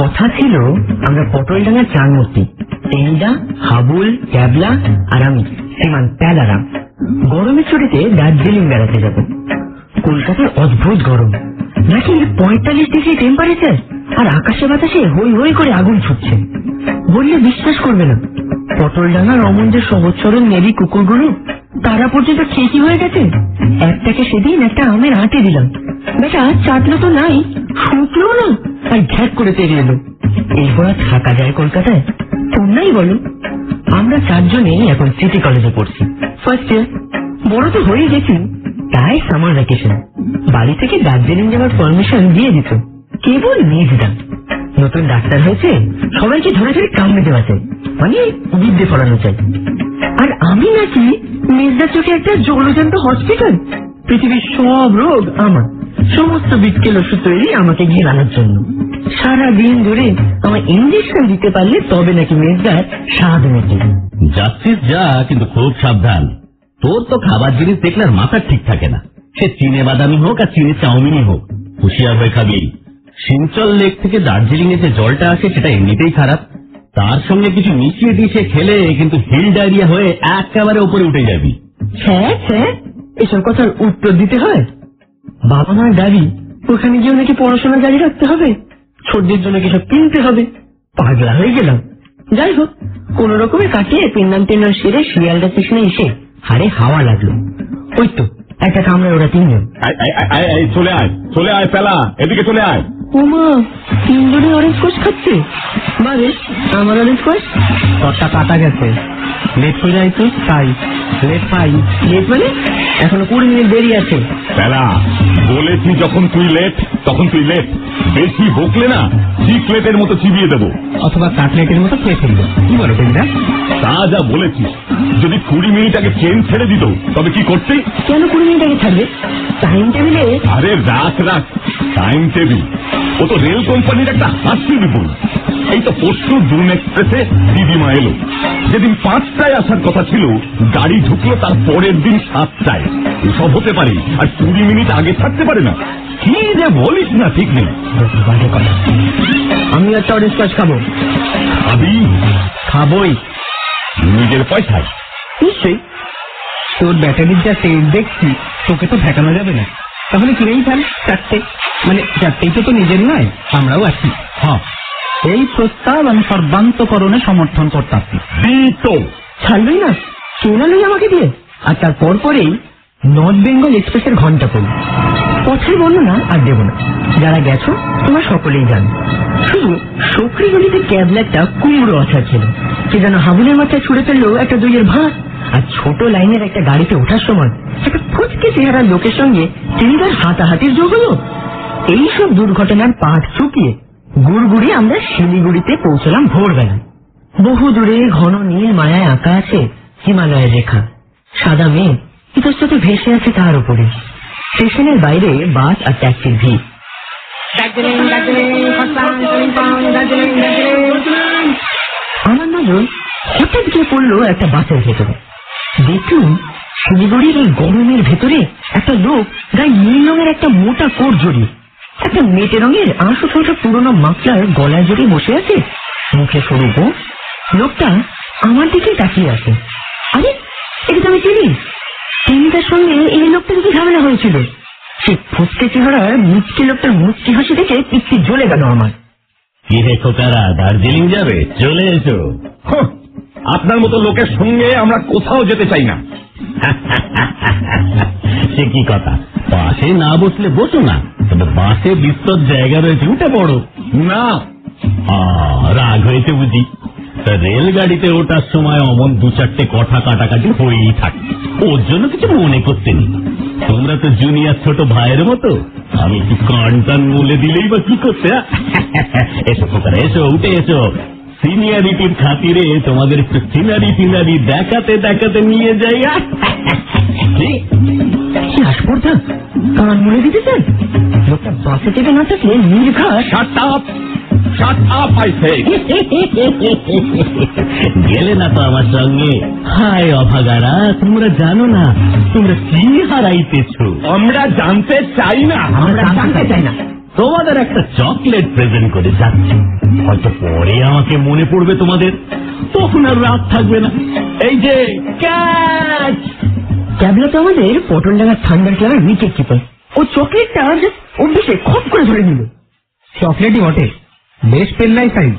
কথা ছিল আমরা পটলডাঙ্গার চার মূর্তি, টেনিদা, হাবুল, ক্যাবলা আর আমি শ্রীমান প্যালারাম গরমের ছুটিতে দার্জিলিং বেড়াতে যাব। কলকাতার অদ্ভুত গরম, নাকি 45 ডিগ্রি টেম্পারেচার, আর আকাশে বাতাসে হই হই করে আগুন ছুটছে। বললে বিশ্বাস করবে না, পটলডাঙ্গার অমনদের সহজ সরল নেবি কুকুরগুলো তারা পর্যন্ত ঠিকই হয়ে গেছে। একটাকে সেদিন একটা আমের আঁটে দিলাম, বেটা চাটলো তো নাই, শুকলো না, আর ঘ্যাক করে তেড়ে এলো। এরপর আর থাকা যায় কলকাতায়? তোমরাই বলো। আমরা চারজনেই এখন সিটি কলেজে পড়ছি, ফার্স্ট ইয়ার। বড় তো হয়ে গেছি, তাই সামার ভ্যাকেশন বাড়ি থেকে দার্জিলিং যাওয়ার পারমিশন দিয়ে দিত কেবল মেজদা। নতুন ডাক্তার হয়েছে, সবাইকে ধরে ধরে কামড়ে দেওয়া চাই, মানে বিদ্যে পড়ানো চাই। আর আমি নাকি মেজদার চোখে একটা জলজান্ত হসপিটাল, পৃথিবীর সব রোগ আমার, সমস্ত বিটকেল ওষুধ তৈরি আমাকে ঘেরানোর জন্য। সারাদিন ধরে আমার ইঞ্জেকশন দিতে পারলে তবে নাকি মেজদার স্বাদ মেটে। যাচ্ছিস যা, কিন্তু খুব সাবধান। তোর তো খাবার জিনিস দেখলে আর মাথা ঠিক থাকে না, সে চিনে বাদামি হোক আর চিনে চাউমিনই হোক, হুঁশিয়ার হয়ে খাবি। শিমচল লেক থেকে দার্জিলিং এ যে জলটা আসে সেটা এমনিতেই খারাপ, তার সঙ্গে কিছু মিশিয়ে দিয়ে খেলে কিন্তু হিল ডায়রিয়া হয়ে একেবারে উপরে উঠে যাবি। হ্যাঁ হ্যাঁ, এসব কথার উত্তর দিতে হয়? বাবা মার দাবি ওখানে গিয়ে নাকি পড়াশোনা জারি রাখতে হবে, ছোটদের জন্য কিছু কিনতে হবে। পাগলা হয়ে গেলাম। যাই হোক, কোন রকমে কাটিয়ে পেন্নাম টেন্নাম সেরে শিয়ালদা স্টেশনে এসে হাড়ে হাওয়া লাগলো। ওই তো একটা কামড়ে ওরা তিনজন। চলে আয় চলে আয় পেলা, এদিকে চলে আয়। ওমা, তিনজনে অরেঞ্জ কোষ খাচ্ছে। বারে আমার অরেঞ্জ কোষ তোরটা কাটা গেছে, লেট হয়ে যায় তো তাই। লেট পাই, লেট মানে এখনো 20 মিনিট দেরি আছে। পেলা, বলেছি যখন তুই লেট তখন তুই লেট, বেশি বকলে না চিকলেটের মতো চিবিয়ে দেবো, অথবা কাটলেটের মতো খেয়ে ফেলবো। কি বলো টেনিদা? তা যা বলেছিস। যদি 20 মিনিট আগে ট্রেন ছেড়ে দিত তবে কি করতে? কেন 20 মিনিট আগে ছাড়বে? টাইম টেবিলে? আরে রাখ রাখ, টাইম টেবিল ও তো রেল কোম্পানির একটা হাসি বিপুল। এই তো পরশু জুন এক্সপ্রেসে দিদিমা এলো, যেদিন 5টায় আসার কথা ছিল গাড়ি ঢুকলো তার পরের দিন 7টায়। এসব হতে পারে আর 20 মিনিট আগে থাকতে পারে না? কি যে বলিস না ঠিক নেই। আমি একটা অরেঞ্জ কোষ খাবো। খাবি? খাবোই, নিজের পয়সায়। নিশ্চয়ই। তোর ব্যাটারির যা তেল দেখছি, তোকে তো ঠেকানো যাবে না। তাহলে কিনেই ফেল 4টে, মানে 4টেই তো নিজের নয়, আমরাও আছি। হ্যাঁ, এই প্রস্তাব আমি সর্বান্তকরণে সমর্থন করতাম। ছাড়বই না, কেনালই আমাকে দিয়ে। আর তার পরপরেই নর্থ বেঙ্গল এক্সপ্রেসের ঘন্টা পড়ল। পথের বর্ণনা আর দেব না, যারা গেছো তোমরা সকলেই জানো। শুধু সক্রিগলিতে ক্যাবলা একটা কুমড়ো আচার ছিল, কে যেন হাবুলের মাথায় ছুড়ে ফেললো একটা দইয়ের ভাত। আর ছোট লাইনের একটা গাড়িতে ওঠার সময় একটা ফুচকে চেহারার লোকের সঙ্গে টেনিদার হাতাহাতির যোগ হলো। এইসব দুর্ঘটনার পাঠ চুকিয়ে গুড়গুড়ি আমরা শিলিগুড়িতে পৌঁছলাম ভোরবেলা। বহু দূরে ঘন নীল মায়ায় আঁকা আছে হিমালয়ের রেখা, সাদা মেঘ ইতস্তত ভেসে আছে তার উপরে। স্টেশনের বাইরে বাস আর ট্যাক্সির ভিড়। আমার নজর হঠাৎ গিয়ে পড়লো একটা বাসের ভেতরে। দেখলুম শিলিগুড়ির এই গরমের ভেতরে একটা লোক গায়ে নীল রঙের একটা মোটা কোট জড়িয়ে, একটা মেটে রঙের 800 পুরোনো মাফলার গলায় জড়িয়ে বসে আছে, মুখে সরু গোঁফ। লোকটা আমার দিকে তাকিয়ে আছে। আরে এটা তো আমি চিনি, টেনিদার সঙ্গে এই লোকটার কি ঝামেলা হয়েছিল? সে ফুচকে চেহারার মুচকি লোকটার মুচকি হাসি দেখে পিচ্ছি জ্বলে গেল আমার। কি রে খোকারা, দার্জিলিং যাবে? চলে এসো। আপনার মতো লোকের সঙ্গে আমরা কোথাও যেতে চাই না। সে কি কথা, বাসে না বসলে বসো না, তবে বাসে বিস্তর জায়গা রয়েছে, উঠে পড়ো। না, রাগ হয়েছে বুঝি? রেলগাড়িতে ওঠার সময় অমন 2-4টে কথা কাটাকাটি হয়েই থাকে, ওর জন্য কিছু মনে করতে নেই। তোমরা তো জুনিয়র ছোট ভাইয়ের মতো, আমি একটু কান টান বলে দিলেই বা কি করতে। এসো খোকারা, এসো, উঠে এসো। সিনিয়রিটির খাতিরে তোমাদের একটু সিনারি দেখাতে দেখাতে নিয়ে যাই। কি আসপর্দা, কান মুড়ে দিতে চান? লোকটা বাসে থেকে না থাকলে নির্ঘাত। গেলে না তো আমার সঙ্গে? হায় অভাগারা, তোমরা জানো না তোমরা কি হারাইতেছ। আমরা জানতে চাই না, আমরা জানতে চাই না। তোমাদের একটা চকলেট প্রেজেন্ট করে যাচ্ছি, হয়তো পরে আমাকে মনে পড়বে তোমাদের, তখন আর রাত থাকবে না। এই যে ক্যাচ। ক্যাবলা তো আমাদের পটলডাঙ্গার থান্ডার ক্লাবের উইকেট কিপার। ও চকলেটটা অভ্যেসে খপ করে ধরে নিল। চকলেটই বটে, বেশ পেল্লাই সাইজ,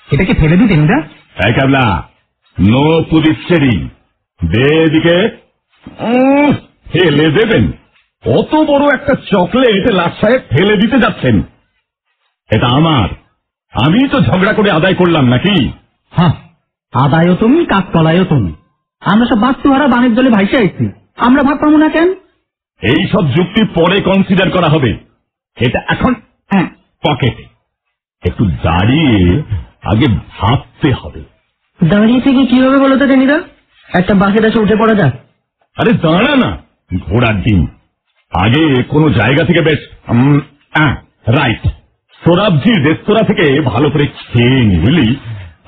এটাকে ফেলে দিতেন না? এই ক্যাবলা, নো পুদিচ্ছেরি, দে দিকে। ফেলে দেবেন? অত বড় একটা চকলেট লাট সাহেব ফেলে দিতে যাচ্ছেন? এটা আমার, আমি তো ঝগড়া করে আদায় করলাম নাকি? হ্যাঁ, আদায়ও তুমি, কাকতলায়ও তুমি। আমরা সব বাস্তুহারা বানের জলে ভাইসে আইছি, আমরা ভাগ পাবো না কেন? এই সব যুক্তি পরে কনসিডার করা হবে, এটা এখন পকেটে। একটু দাঁড়িয়ে আগে ভাবতে হবে। দাঁড়িয়ে থেকে কি হবে বলো তো টেনিদা? একটা বাসে এসে উঠে পড়া যাক। আরে দাঁড়া না, ঘোড়ার ডিম। আগে কোনো জায়গা থেকে বেশ রাইট সৌরভজির রেস্তোরাঁ থেকে ভালো করে খেয়ে নি, বুঝলি?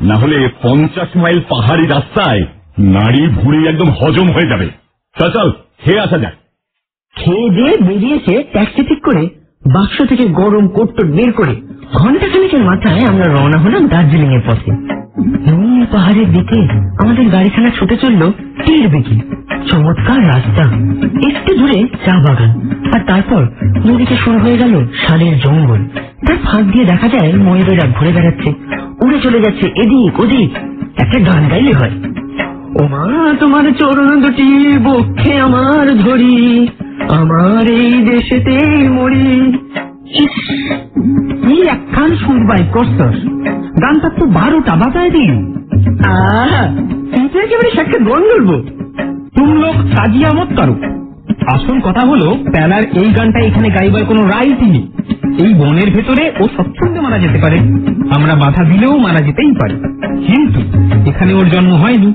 না হলে 50 মাইল পাহাড়ি রাস্তায় নাড়ি ভুঁড়ি একদম হজম হয়ে যাবে। চল চল, খেয়ে আসা যাক। খেয়ে দিয়ে বেরিয়েছে ট্যাক্সি ঠিক করে, বাক্স থেকে গরম কোটটোট বের করে ঘন্টাখানেকের মাথায় আমরা রওনা হলাম দার্জিলিং এর পথে। নীল পাহাড়ের দিকে আমাদের গাড়িখানা ছুটে চলল তীর বেগে। চমৎকার রাস্তা, একটু দূরে চা বাগান, আর তারপর নদীতে শুরু হয়ে গেল শালের জঙ্গল। তার ফাঁক দিয়ে দেখা যায় ময়ূরেরা ঘুরে বেড়াচ্ছে, উড়ে চলে যাচ্ছে এদিক ওদিক। একটা গান গাইলে হয়, ও মা তোমার চরণ দুটি বক্ষে আমার ধরি, আমার এই দেশেতে মরি। এই একখান সুরবাই করছস, গানটা তো 12টা বাজায় দিন। তুই তো একেবারে সাক্ষাৎ গান ধরবো। তুম লোক সাজিয়া মত করো। আসল কথা হলো, প্যালার এই গানটা এখানে গাইবার কোনো রাইটই নেই। এই বনের ভেতরে ও স্বচ্ছন্দে মারা যেতে পারে, আমরা বাধা দিলেও মারা যেতেই পারে, কিন্তু এখানে ওর জন্ম হয়নি,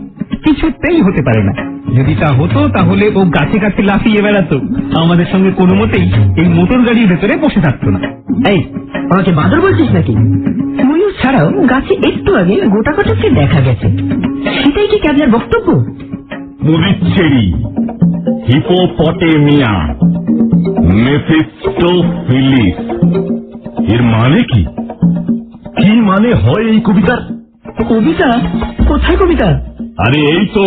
কিছুতেই হতে পারে না। যদি তা হতো তাহলে ও গাছে গাছে লাফিয়ে বেড়াতো, আমাদের সঙ্গে কোনো মতেই এই মোটর গাড়ির ভেতরে বসে থাকতো না। এই, আমাকে বাদর বলছিস নাকি? ময়ূর ছাড়াও গাছে একটু আগে গোটা কটাকে দেখা গেছে, সেটাই কি ক্যাবলার বক্তব্য? মুরিচ্ছেরি, হিপোপটেমিয়া, মেফিস্টোফিলিস, এর মানে কি? কি মানে হয় এই কবিতার? কবিতা? কোথায় কবিতা? আরে এই তো,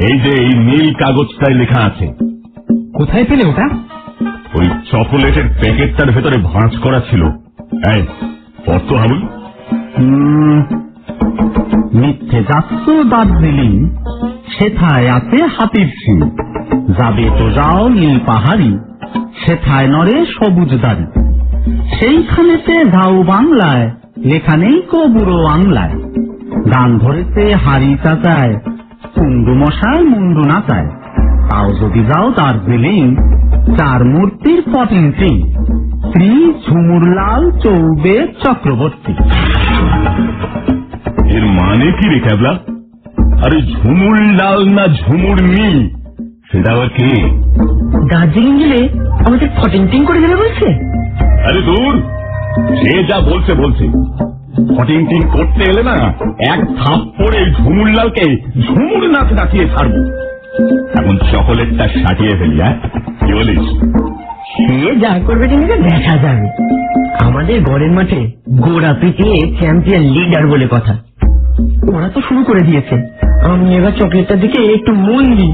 এই যে এই নীল কাগজটায় লেখা আছে। কোথায় পেলে ওটা? ওই চকোলেটের প্যাকেটটার ভেতরে ভাঁজ করা ছিল। এই পড়তো হাবুল। মিথ্যে যাচ্ছ দার্জিলিং, সেথায় আছে হাতির শিং, যাবে তো যাও নীল পাহাড়ি, সেথায় নরে সবুজ দাড়ি, সেইখানেতে যাও বাংলায়, লেখা নেই কো বুড়ো আংলায়, গান ধরেছে হাড়ি চাচায়, কুন্ডু মশায় মুন্ডু নাচায়, তাও যদি যাও দার্জিলিং, চার মূর্তির পটিনটি, শ্রী ঝুমুরলাল চৌবে চক্রবর্তী। এর মানে কি রে ক্যাবলা? আরে ঝুমুর লাল না ঝুমুর নীল, সেটা আবার কে? দার্জিলিং গেলে আমাদের ফটিং করে দেবে বলছে। আরে দূর, সে যা বলছে বলছে। ফটিং করতে এলে না, এক থাপ্পড়ে ঝুমুর লালকে ঝুমুর নাচ নাচিয়ে ছাড়বো। এখন চকোলেটটা সাটিয়ে ফেলি, হ্যাঁ? কি বলিস? সে যা করবে টেনিদা দেখা যাবে। আমাদের ঘরের মাঠে গোড়া পিটিয়ে চ্যাম্পিয়ন লিডার বলে কথা। ওরা তো শুরু করে দিয়েছে, আমি এবার চকলেটটার দিকে একটু মন দিই,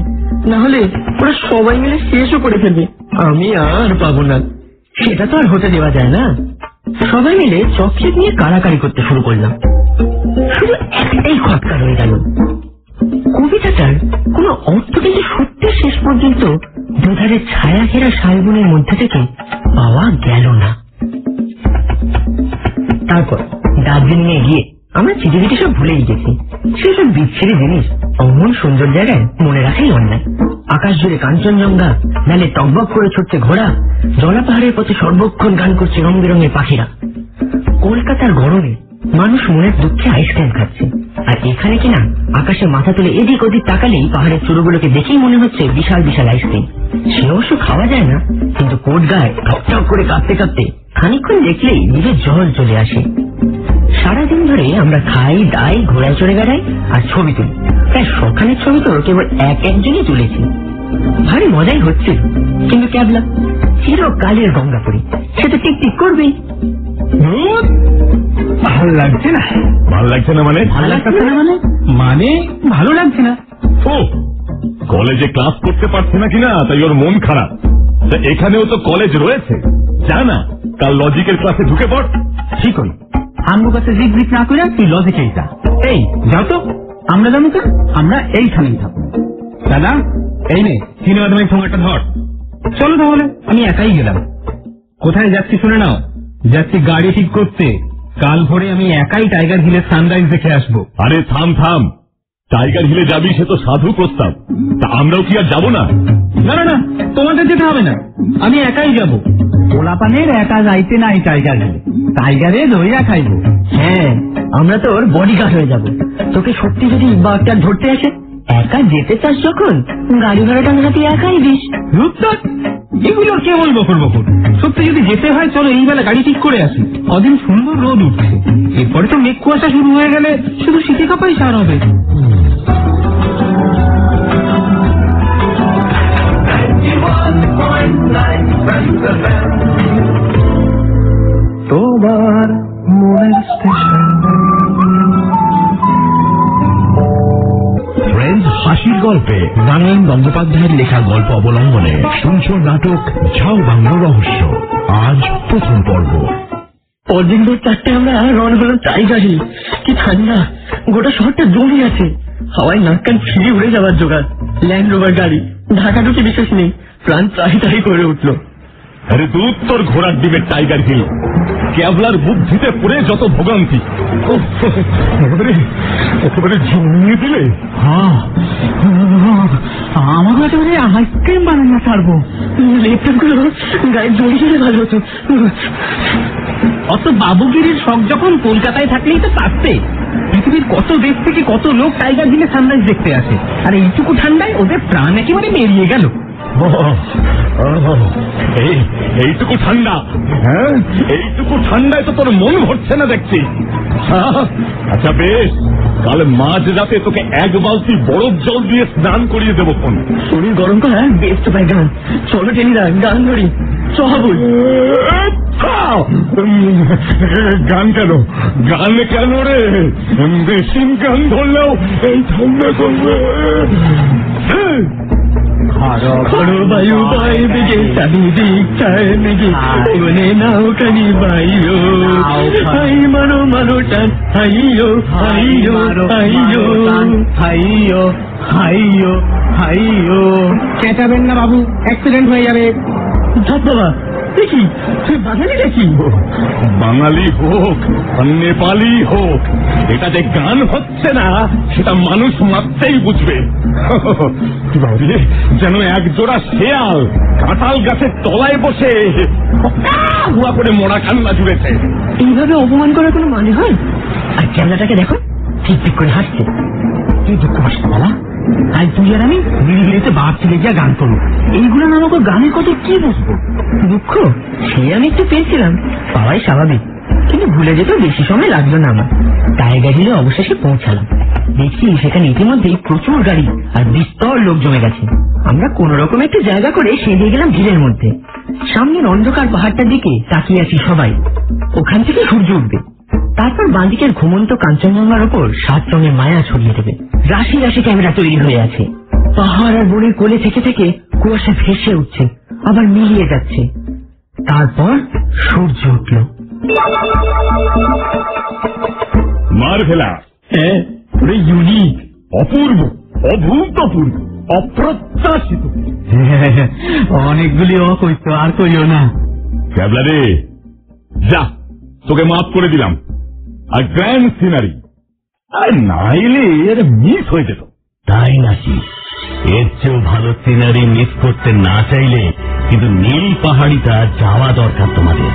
না হলে ওরা সবাই মিলে শেষও করে ফেলবে, আমি আর পাবো না। সেটা তো আর হতে দেওয়া যায় না। সবাই মিলে চকলেট নিয়ে কাড়াকাড়ি করতে শুরু করলাম। শুধু একটাই খটকা রয়ে গেল, কবিতাটার কোন অর্থ কিন্তু সত্যি শেষ পর্যন্ত দুধারে ছায়া ঘেরা শালবনের মধ্যে থেকে পাওয়া গেল না। তারপর দার্জিলিং এ গিয়ে আমরা চিঠি সব ভুলেই গেছি। সেসব বিচ্ছিরি জিনিস অমন সুন্দর জায়গায় মনে রাখাই অন্যায়। আকাশ জুড়ে কাঞ্চনজঙ্ঘা, নালে টকবক করে ছুটছে ঘোড়া, জলা পাহাড়ের পথে সর্বক্ষণ গান করছে রং বেরঙের পাখিরা। কলকাতার গরমে মানুষ মনের দুঃখে আইসক্রিম খাচ্ছে, আর এখানে কিনা আকাশে মাথা তুলে এদিক ওদিক তাকালেই পাহাড়ের চূড়োগুলোকে দেখেই মনে হচ্ছে বিশাল বিশাল আইসক্রিম। সে অবশ্য খাওয়া যায় না, কিন্তু কোট গায়ে ঠক ঠক করে কাঁপতে কাঁপতে খানিকক্ষণ দেখলেই নিজের জল চলে আসে। সারাদিন ধরে আমরা খাই দাই, ঘোড়ায় চড়ে বেড়াই আর ছবি তুলি। প্রায় সকালের ছবি তো কেবল একজনই তুলেছি। ভারী মজাই হচ্ছে, কিন্তু ক্যাবলা চিরকালের গঙ্গাপুরী, সে তো টিকটিক করবেই। ভালো লাগছে না। ভালো লাগছে না মানে? ভালো লাগছে না মানে ভালো লাগছে না। ও, কলেজে ক্লাস করতে পারছে না কিনা তাই ওর মন খারাপ। তা এখানেও তো কলেজ রয়েছে, জানা কাল লজিকের ক্লাসে ঢুকে পড়। ঠিক হল, আমার কাছে জিগ জিগ না করে তুই লজিকেই যা। এই যাও তো, আমরা যাবো কেন? আমরা এইখানেই থাকবো। দাদা এই নে সিনেমা তুমি ফোনটা ধর। চলো তাহলে, আমি একাই গেলাম। কোথায় যাচ্ছি শুনে নাও। যাচ্ছি গাড়ি ঠিক করতে। কাল ভোরে আমি একাই টাইগার হিলের সানরাইজ দেখে আসবো। আরে থাম থাম, টাইগার হিলে যাবি সে তো সাধু প্রস্তাব, তা আমরাও কি আর যাবো না? না না না, তোমাদের যেতে হবে না, আমি একাই যাব। পোলাপানের একা যাইতে নাই টাইগার হিলে, টাইগারে ধইরা খাইবো। হ্যাঁ, আমরা তো ওর বডিগার্ড হয়ে যাব। তোকে সত্যি যদি বাঘটা ধরতে আসে, একা যেতে চাস যখন গাড়ি ভাড়াটা না তুই একাই দিস। এগুলো কেবল বকর বকর। সত্যি যদি যেতে হয় চলো এই বেলা গাড়ি ঠিক করে আসি। অদিন সুন্দর রোদ উঠছে, এরপরে তো মেঘ কুয়াশা শুরু হয়ে গেলে শুধু শীতে কাপাই সার হবে। তোমার মনের স্টেশন। ফ্রেন্ডস হাসির গল্পে নারায়ণ গঙ্গোপাধ্যায়ের লেখা গল্প অবলম্বনে শুনছো নাটক ঝাউ বাংলা রহস্য। আজ প্রথম পর্ব। পরদিন ভোর 4টায় আমরা রওনা হলাম টাইগার হিল। কি ঠান্ডা, গোটা শহরটা জমে আছে, হাওয়ায় নাক কান ছিঁড়ে উড়ে যাওয়ার জোগাড়। ল্যান্ড রোভার গাড়ি, ঢাকা ঢুকে বিশেষ নেই, প্রাণ ত্রাহি ত্রাহি করে উঠলো। আরে দুধ তোর ঘোড়ার ডিমে টাইগার হিল, ক্যাবলার বুদ্ধিতে পড়ে যত ভোগান্তি। একেবারে জমিয়ে দিলে। হ্যাঁ, আমাকে একেবারে আইসক্রিম বানানো ছাড়বো। লেপটপগুলো গায়ে জড়িয়ে ভালো হতো। অত বাবুগিরির শখ যখন কলকাতায় থাকলেই তো পারতে। পৃথিবীর কত দেশ থেকে কত লোক টাইগার হিলে সানরাইজ দেখতে আসে, আর এইটুকু ঠান্ডায় ওদের প্রাণ একেবারে বেরিয়ে গেল। এইটুকু ঠান্ডা, হ্যাঁ এইটুকু ঠান্ডায় তো তোর মন ভরছে না দেখছি। আচ্ছা বেশ, কাল মাঝ রাতে তোকে 1 বালতি বরফ জল দিয়ে স্নান করিয়ে দেবো। ফোন শরীর গরম করা বেস্ট উপায়। গান চলো টেনিদা, গান ধরি। চহাবুল গান কেন? গান কেন রে? মেশিন গান ধরলেও এই ঠান্ডা করবে। খড়ো বায়ু বয় বেগে চারিদিক চায় মেঘে, বনে নাও কানি বাইও, হাই মারো মারো টান, হাইয়ো হাইয়ো হাইয়ো হাইয়ো হাইয়ো হাইয়ো। চেঁচাবেন না বাবু, অ্যাক্সিডেন্ট হয়ে যাবে। ধর বাবা, দেখি তুই বাঙালি দেখি। বাঙালি হোক আর নেপালি হোক, এটা যে গান হচ্ছে না সেটা মানুষ মাত্রেই বুঝবে। যেন এক জোড়া শেয়াল কাঁঠাল গাছের তলায় বসে হুয়া করে মরা কান্না জুড়েছে। এইভাবে অপমান করার কোনো মানে হয়? আর ক্যামেরাটাকে দেখো, ঠিক ঠিক করে হাসছে। তুই দুঃখ পাস না বাবা, তাই তুই আর আমি নিরিবিলিতে বার চলে গিয়ে গান করবো। এইগুলো না আমাকে গানের কথা কি বুঝবো? দুঃখ সে আমি একটু পেয়েছিলাম, পাওয়াই স্বাভাবিক, কিন্তু ভুলে যেতেও বেশি সময় লাগলো না আমার। টাইগার হিলে অবশেষে পৌঁছালাম। দেখছি সেখানে ইতিমধ্যেই প্রচুর গাড়ি আর বিস্তর লোক জমে গেছে। আমরা কোন রকম একটু জায়গা করে সেদিয়ে গেলাম ভিড়ের মধ্যে। সামনের অন্ধকার পাহাড়টার দিকে তাকিয়ে আছি সবাই। ওখান থেকে সূর্য উঠবে, তারপর বাঁদিকের ঘুমন্ত কাঞ্চনজঙ্ঘার ওপর 7 রঙের মায়া ছড়িয়ে দেবে। রাশি রাশি ক্যামেরা তৈরি হয়ে আছে। পাহাড় আর বনের কোলে থেকে থেকে কুয়াশা ভেসে উঠছে, আবার মিলিয়ে যাচ্ছে। তারপর সূর্য উঠল। মার ফেলা, ইউনিক, অপূর্ব, অভূতপূর্ব, অপ্রত্যাশিত। অনেকগুলি অকইতো, আর কইও না। ক্যাবলা রে, যা তোকে মাফ করে দিলাম। আর গ্র্যান্ড সিনারি, আর নাইলে এর মিস হয়ে যেত। তাই নাকি? এর চেয়েও ভালো সিনারি মিস করতে না চাইলে কিন্তু নীল পাহাড়িটা যাওয়া দরকার তোমাদের।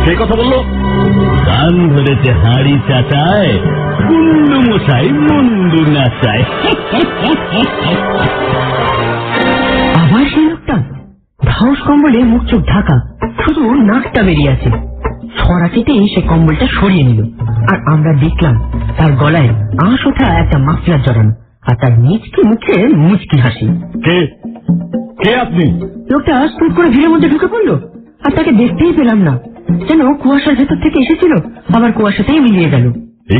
সে কথা বললো? গান ধরেছে হাড়ি চাচায়, কুন্ডু মশাই মুন্ডু নাচায়। আবার সেই লোকটা ধাউস কম্বলে মুখ চোখ ঢাকা, শুধু নাকটা বেরিয়ে আছে। ছড়াচিতে সে কম্বলটা সরিয়ে নিল, আর আমরা দেখলাম তার গলায় আঁশ ওঠা একটা মাফলার জড়ানো, আর তার মিচকি মুখে মুচকি হাসি। কে কে আপনি? লোকটা স্টুট করে ভিড়ের মধ্যে ঢুকে পড়লো, আর তাকে দেখতেই পেলাম না, যেন কুয়াশার ভেতর থেকে এসেছিল আবার কুয়াশাতেই মিলিয়ে গেল। এ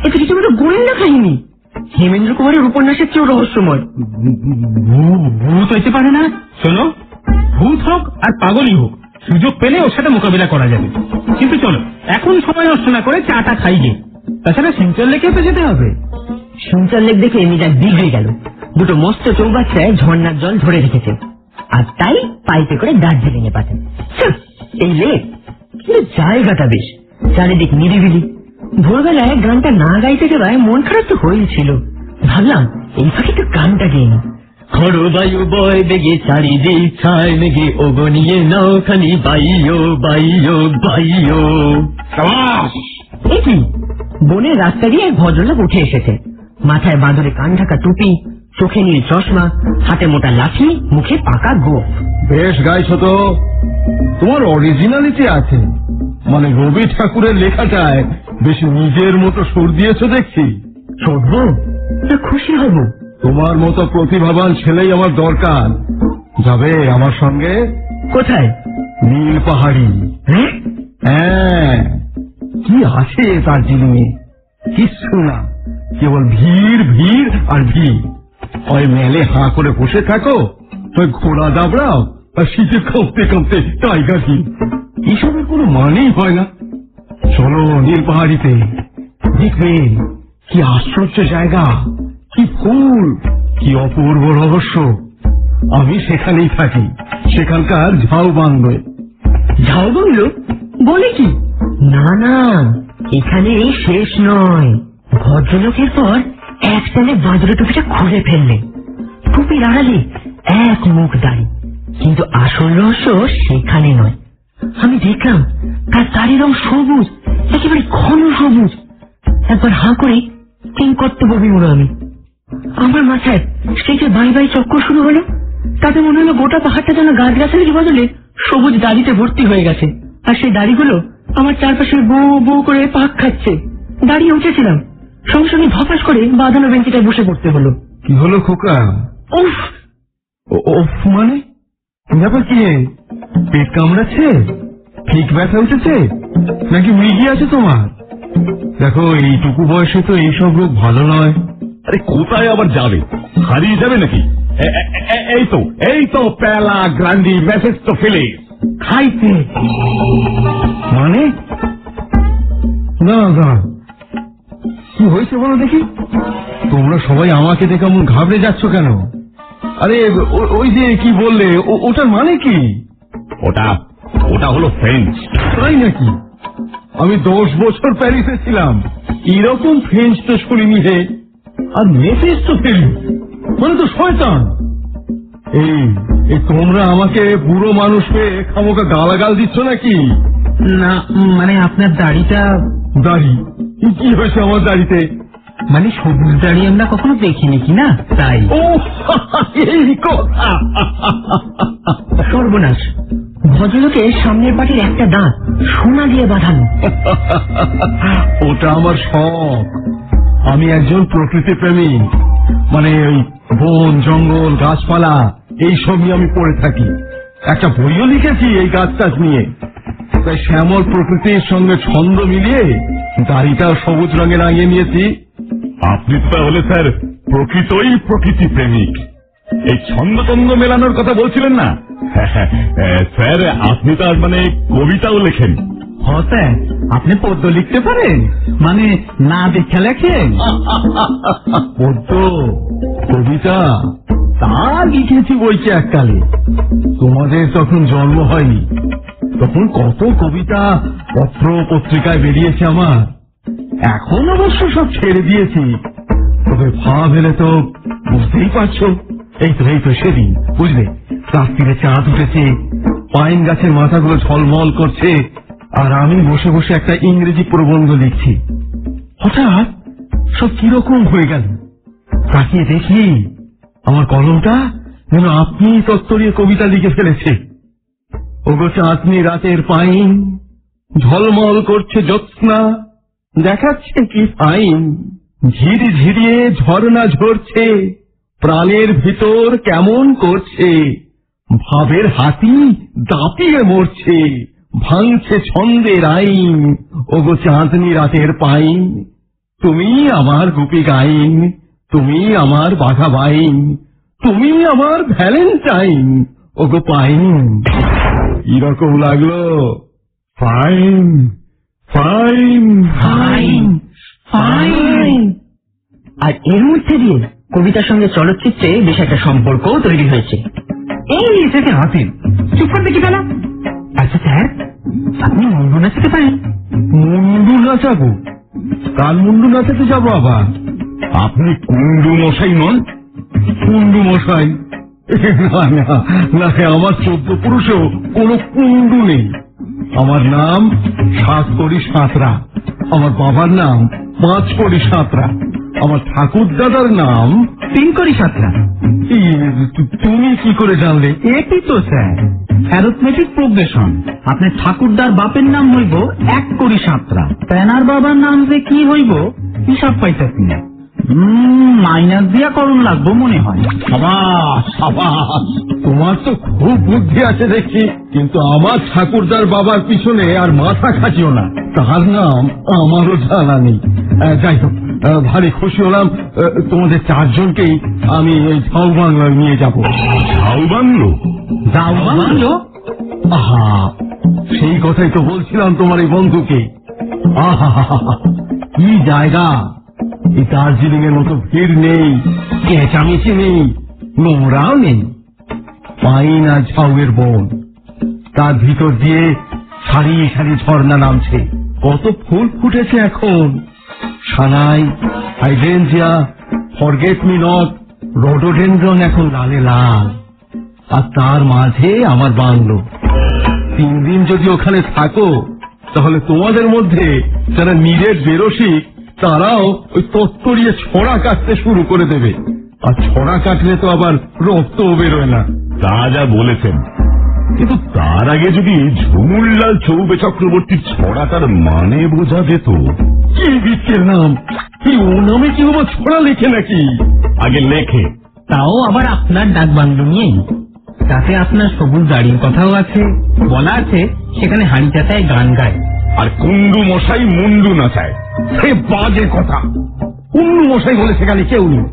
তো কিছু মতো গোয়েন্দা কাহিনী, হেমেন্দ্র কুমারের উপন্যাসের চেয়েও রহস্যময়। ভূত হইতে পারে না। শোনো, ভূত হোক আর পাগলই হোক, সুযোগ পেলে ওর সাথে মোকাবিলা করা যাবে। কিন্তু চলো এখন সময় নষ্ট না করে চাটা খাই গে, তাছাড়া সিঞ্চল লেকে তো যেতে হবে। সিঞ্চল লেক দেখে মেজাজ বিগড়ে গেল। দুটো মস্ত চৌবাচ্চায় ঝর্ণার জল ধরে রেখেছে, আর তাই পাইপে করে দার্জিলিং এ পাঠান। এই লেক কিন্তু জায়গাটা বেশ, চারিদিক নিরিবিলি। ভোরবেলায় গানটা না গাইতে দেওয়ায় মন খারাপ তো হয়েছিল। ভাবলাম এই ফাঁকে তো গানটা গেয়ে নি। হরবায়ু বয় বেগে চারিদিক ছায় মেঘে ওগনিয়ে নৌখানি বাইও বাইও বাইও। কি বনের রাস্তা দিয়ে এক ভদ্রলোক উঠে এসেছে, মাথায় বাঁদরে কান ঢাকা টুপি, চোখে নীল চশমা, হাতে মোটা লাঠি, মুখে পাকা গোপ। বেশ গাইছো তো, তোমার অরিজিনালিটি আছে। মানে রবি ঠাকুরের লেখাটায় বেশ নিজের মতো সুর দিয়েছো দেখছি। চড়বো না খুশি হব? তোমার মতো প্রতিভাবান ছেলেই আমার দরকার। যাবে আমার সঙ্গে? কোথায়? নীল পাহাড়ি। হ্যাঁ, কি আছে দার্জিলিংয়ে? কিচ্ছু না, কেবল ভিড় ভিড় আর ভিড়। ওই মেলে হাঁ করে বসে থাকো, ওই ঘোড়া দাবড়াও, আর শীতে কাঁপতে কাঁপতে টাইগার হিল। এসবের কোনো মানেই হয় না। চলো নীল পাহাড়িতে, দেখবে কি আশ্চর্য জায়গা, কি ফুল, কি অপূর্ব রহস্য। আমি সেখানেই থাকি, সেখানকার ঝাউ বাংলোয়। ঝাউ বাংলো বলে কি? না না, এখানে শেষ নয়। ভদ্রলোকের পর এক টানে বাঁদরের টুপিটা খুলে ফেললে, টুপির আড়ালে এক মুখ দাঁড়ি। কিন্তু আসল রহস্য সেখানে নয়। আমি দেখলাম তার দাড়ির রং সবুজ, একেবারে ঘন সবুজ। একবার হাঁ করে কিংকর্তব্য বিমূঢ় আমি। আমার মাথায় সেই যে বাই বাই চক্কর শুরু হলো, তাতে মনে হলো গোটা পাহাড়টা যেন গাছগাছালির বদলে সবুজ দাড়িতে ভর্তি হয়ে গেছে, আর সেই দাড়িগুলো আমার চারপাশে বউ বউ করে পাক খাচ্ছে। দাঁড়িয়ে উঠেছিলাম, সঙ্গে সঙ্গে ধপাস করে বাঁধানো বেঞ্চিটায় বসে পড়তে হলো। কি হলো খোকা? উফ! ওফ মানে ব্যাপার কি? পেট কামড়াচ্ছে, ঠিক ব্যথা উঠেছে, নাকি মৃগী আছে তোমার? দেখো এইটুকু বয়সে তো এইসব রোগ ভালো নয়। আরে কোথায় আবার যাবে? হারিয়ে যাবে নাকি? এই তো পেলা গ্রান্ডি মেসেজ তো ফেলে খাইতে মানে? না না, কি হয়েছে বলো দেখি? তোমরা সবাই আমাকে দেখে এমন ঘাবড়ে যাচ্ছ কেন? আরে ওই যে কি বললে, ওটার মানে কি? ওটা হলো ফ্রেঞ্চ। তাই নাকি? আমি 10 বছর প্যারিসে ছিলাম, এরকম ফ্রেঞ্চ তো শুনিনি হে। আর মেসেজ তো ফেলি মানে তো শয়তান। এই তোমরা আমাকে বুড়ো মানুষ পেয়ে খামোকা গালাগাল দিচ্ছ নাকি? না মানে আপনার দাড়িটা। দাড়ি? কি হয়েছে আমার দাড়িতে? মানে সবুজ দাড়ি আমরা কখনো দেখিনি কিনা, তাই। ও এই কথা। সর্বনাশ! ভদ্রলোকের সামনের পাটির একটা দাঁত সোনা দিয়ে বাঁধানো। ওটা আমার শখ। আমি একজন প্রকৃতি প্রেমী, মানে ওই বন জঙ্গল গাছপালা এইসবই আমি পড়ে থাকি। একটা বইও লিখেছি এই গাছ টাছ নিয়ে। তাই শ্যামল প্রকৃতির সঙ্গে ছন্দ মিলিয়ে দাড়িটা সবুজ রঙে রাঙিয়ে নিয়েছি। আপনি তো তাহলে স্যার প্রকৃতই প্রকৃতি প্রেমিক। এই ছন্দ মেলানোর কথা বলছিলেন না স্যার? আপনি তো আর মানে কবিতাও লেখেন? হ্যাঁ, আপনি পদ্য লিখতে পারেন? মানে না দেখে লেখেন? পদ্য কবিতা তা লিখেছি বইছে এককালে। তোমাদের তখন জন্ম হয়নি, তখন কত কবিতা পত্র পত্রিকায় বেরিয়েছে আমার। এখন অবশ্য সব ছেড়ে দিয়েছি, তবে ভাব এলে তো বুঝতেই পারছো। এই তো সেদিন বুঝলে, রাত্রিরে চাঁদ উঠেছে, পাইন গাছের মাথাগুলো ঝলমল করছে, আর আমি বসে বসে একটা ইংরেজি প্রবন্ধ লিখছি। হঠাৎ সব কিরকম হয়ে গেল, তাকিয়ে দেখি আমার কলমটা যেন আপনি তত্তরিয়ে কবিতা লিখে ফেলেছে। ওগো চাঁদনি রাতের পাইন, ঝলমল করছে জ্যোৎস্না, দেখাচ্ছে কি ফাইন, ধীরে ধীরে ঝর্ণা ঝরছে, প্রাণের ভিতর কেমন করছে, ভাবের হাতি দাপিয়ে মরছে, ভাঙছে ছন্দের আইন, ওগো চাঁদনি রাতের পাইন, তুমি আমার গুপি গাইন, তুমি আমার বাঘা বাইন, তুমি আমার ভ্যালেন্টাইন, ওগো পাইন। কিরকম লাগলো? Fine fine fine fine. আর এর মধ্যে দিয়ে কবিতার সঙ্গে চলচ্চিত্রে বেশ একটা সম্পর্ক তৈরি হয়েছে। এই এটাকে হাতেন চুপ করতে কি পেল? আচ্ছা স্যার, আপনি মুন্ডু নাচাতে পারেন? মুন্ডু নাচাবো? কাল মুন্ডু নাচাতে যাবো আবার? আপনি কুন্ডু মশাই নন? কুন্ডু মশাই? না না না, আমার 14 পুরুষেও কোনো কুন্ডু নেই। আমার নাম সাতকড়ি সাঁতরা, আমার বাবার নাম 5 কড়ি সাঁতরা, আমার ঠাকুর দাদার নাম 3 কড়ি সাঁতরা। তুমি কি করে জানলে? এটি তো স্যার অ্যারিথমেটিক প্রোগ্রেশন। আপনার ঠাকুরদার বাপের নাম হইব 1 কড়ি সাঁতরা, তেনার বাবার নাম যে কি হইব হিসাব পাইতেছি না। মাইনাস দিয়া করণ লাগবো মনে হয়। সাবাস সাবাস, তোমার তো খুব বুদ্ধি আছে দেখছি। কিন্তু আমার ঠাকুরদার বাবার পিছনে আর মাথা খাটিও না, তার নাম আমারও জানা নেই। যাই হোক, ভারী খুশি হলাম। তোমাদের 4 জনকেই আমি এই ঝাউ বাংলায় নিয়ে যাব। ঝাউ বাংলো? যাও বাংলো? আহা, সেই কথাই তো বলছিলাম তোমার এই বন্ধুকে। আহা কি জায়গা! এই দার্জিলিং এর মতো ভিড় নেই, চেঁচামেচি নেই, নোংরাও নেই। পাইন আর ঝাউয়ের বন, তার ভিতর দিয়ে সারি সারি ঝর্ণা নামছে। কত ফুল ফুটেছে এখন! সানাই, hydrangea, forget me not, rhododendron এখন লালে লাল। আর তার মাঝে আমার বাংলো। 3 দিন যদি ওখানে থাকো, তাহলে তোমাদের মধ্যে যারা নিরেট বেরসিক তারাও ওই তত্তরিয়ে ছড়া কাটতে শুরু করে দেবে। আর ছড়া কাটলে তো আবার রক্তও বেরোয় না। তা যা বলেছেন, কিন্তু তার আগে যদি ঝুমুরলাল চৌবে চক্রবর্তীর ছড়াটার মানে বোঝা যেত। কি বৃত্তের নাম! কি ও নামে কি আবার ছড়া লেখে নাকি? আগে লেখে। তাও আবার আপনার ডাক বাংলো নিয়েই। তাতে আপনার সবুজ গাড়ির কথাও আছে, বলা আছে সেখানে হাঁড়ি চাটায় গান গায়। আর কুন্ডু মশাই মুন্ডু নাচায়। সে বাজে কথা। কুন্ডু মশাই বলে সেখানে কেউ নেই।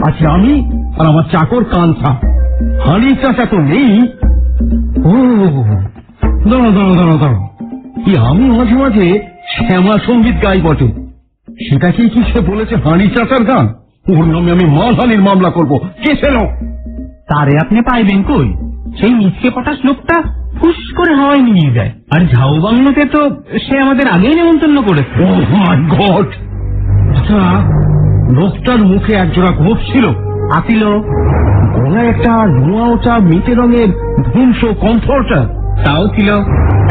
আচ্ছা, আমি আর আমার চাকর কানসা। হাঁড়ি চাচা তো নেই। ও দাঁড়ো দাঁড়ো দাঁড়ো দাঁড়ো, কি আমি মাঝে মাঝে শ্যামা সঙ্গীত গাই বটে। সেটাকেই কি সে বলেছে হাঁড়ি চাচার গান? ওর নামে আমি মানহানির মামলা করবো। কে ছিল? তারে আপনি পাইবেন কই? সেই নিচকে পটাশ লোকটা ফুস করে হাওয়ায় নিয়ে যায়। আর ঝাউ বাংলোতে তো সে আমাদের আগেই নেমন্তন্ন করেছে। ও মাই গড! আচ্ছা, লোকটার মুখে একজোড়া গোপ ছিল, আসিল। গলায় একটা নোয়া ওটা মিটে রঙের ধুমস কমফোর্টার তাও ছিল।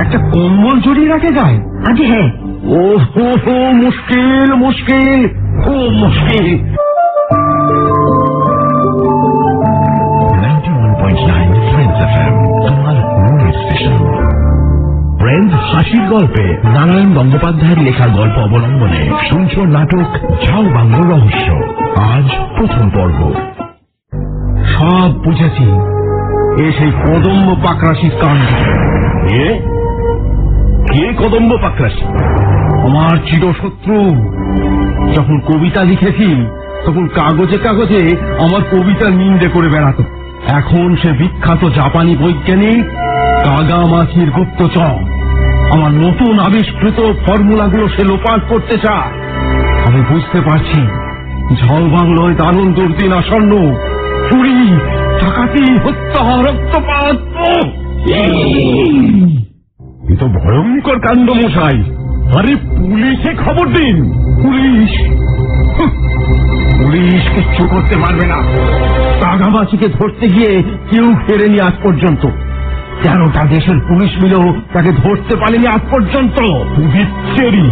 একটা কম্বল জড়িয়ে রাখে গায়ে। আগে হ্যাঁ, ও হো হো, মুশকিল মুশকিল, খুব মুশকিল। 91.9 ফ্রেন্ডস FM, তোমার মনের স্টেশন। ফ্রেন্ডস হাসির গল্পে নারায়ণ গঙ্গোপাধ্যায়ের লেখা গল্প অবলম্বনে শুনছ নাটক ঝাউ বাংলো রহস্য। আজ প্রথম পর্ব। সব বুঝেছি, এ সেই কদম্ব পাকরাশির কাণ্ড। কে কদম্ব পাকরাশি? আমার চিরশত্রু। যখন কবিতা লিখেছি তখন কাগজে কাগজে আমার কবিতা নিন্দে করে বেড়াতো। এখন সে বিখ্যাত জাপানি বৈজ্ঞানিক কাগামাচির গুপ্তচর। আমার নতুন আবিষ্কৃত ফর্মুলাগুলো সে লোপাট করতে চায়। আমি বুঝতে পারছি ঝাউ বাংলোয় দারুণ দুর্দিন আসন্ন। চুরি, ডাকাতি, হত্যা, রক্তপাত। এ তো ভয়ঙ্কর কাণ্ড মশাই। আরে পুলিশে খবর দিন। পুলিশ পুলিশ কিচ্ছু করতে পারবে না। কাগামাচিকে ধরতে গিয়ে কেউ ফেরেনি আজ পর্যন্ত। 13টা দেশের পুলিশ মিলেও তাকে ধরতে পারেনি আজ পর্যন্ত। বিচ্ছেরি,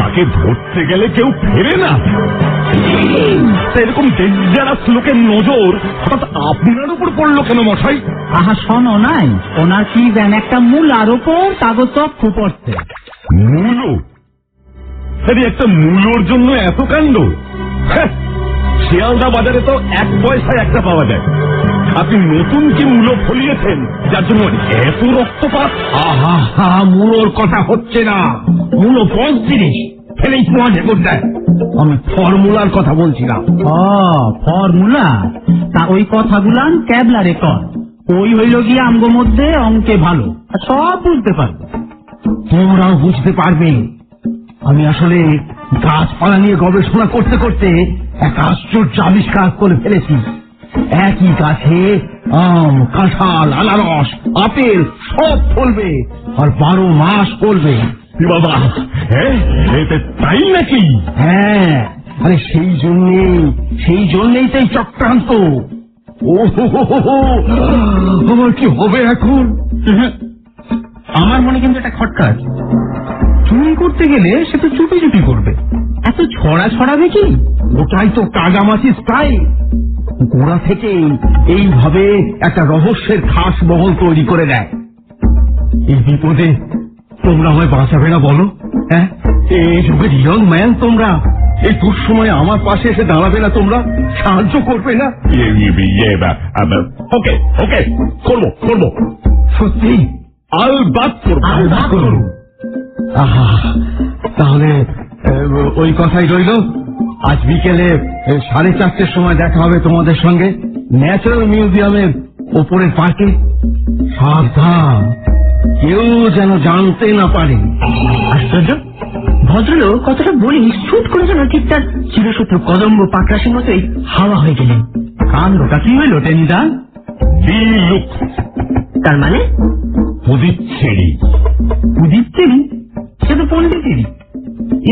তাকে ধরতে গেলে কেউ ফেরে না? এরকম ডেঞ্জারাস লোকের নজর হঠাৎ আপনার উপর পড়লো কেন মশাই? আহা শোনো নাই, ওনার কি যেন একটা মূলার ওপর কাগজ চক্ষু পড়ছে। মূলো? আরে একটা মূলোর জন্য এত কাণ্ড। শিয়ালদা বাজারে তো 1 পয়সায় একটা পাওয়া যায়। আপনি নতুন কি মূলো ফলিয়েছেন যার জন্য এত রক্তপাত? আহা, মূলোর কথা হচ্ছে না, মূলো বস জিনিস, ফেলেই মজা করতে। আমি ফর্মুলার কথা বলছিলাম। ফর্মুলা? তা ওই কথাগুলান ক্যাবলারে কর, ওই হইল গিয়ে আমগো মধ্যে অঙ্কে ভালো, সব বুঝতে পারবে। তোমরাও বুঝতে পারবে। আমি আসলে গাছপালা নিয়ে গবেষণা করতে করতে এক আশ্চর্য আবিষ্কার করে ফেলেছি। একই গাছে আম, কাঁঠাল, আনারস, আপেল সব ফলবে আর 12 মাস ফলবে। বাবা, তাই নাকি? হ্যাঁ, আরে সেই জন্যেই তো এই চক্রান্ত। আমার কি হবে এখন? আমার মনে কিন্তু একটা খটকা আছে। চুরি করতে গেলে সে তো চুপি চুপি করবে, এত ছড়াবে কি? ওটাই তো কাগামাছি স্টাইল। গোড়া থেকে এইভাবে একটা রহস্যের খাস মহল তৈরি করে দেয়। এই বিপদে তোমরা আমায় বাঁচাবে না বলো? হ্যাঁ, এই যুগের ইয়ং ম্যান তোমরা, এই দুঃসময়ে আমার পাশে এসে দাঁড়াবে না তোমরা? সাহায্য করবে না? ওকে ওকে, করবো সত্যি? আলবাত করবো। আহা, তাহলে ওই কথাই রইল। আজ বিকেলে 4:30টার সময় দেখা হবে তোমাদের সঙ্গে ন্যাচারাল মিউজিয়ামের ওপরের পার্কে। সাবধান, কেউ যেন জানতে না পারে। আশ্চর্য, ভদ্রলোক কতটা বলি শুট করে যেন ঠিক তার চিরশত্রু কদম্ব পাকরাশির মতোই হাওয়া হয়ে গেলেন। কাণ্ডটা কি হইল টেনিদা? তার মানে পুদিচ্ছেড়ি। পুদিচ্ছেড়ি? সে তো পণ্ডিতেরই।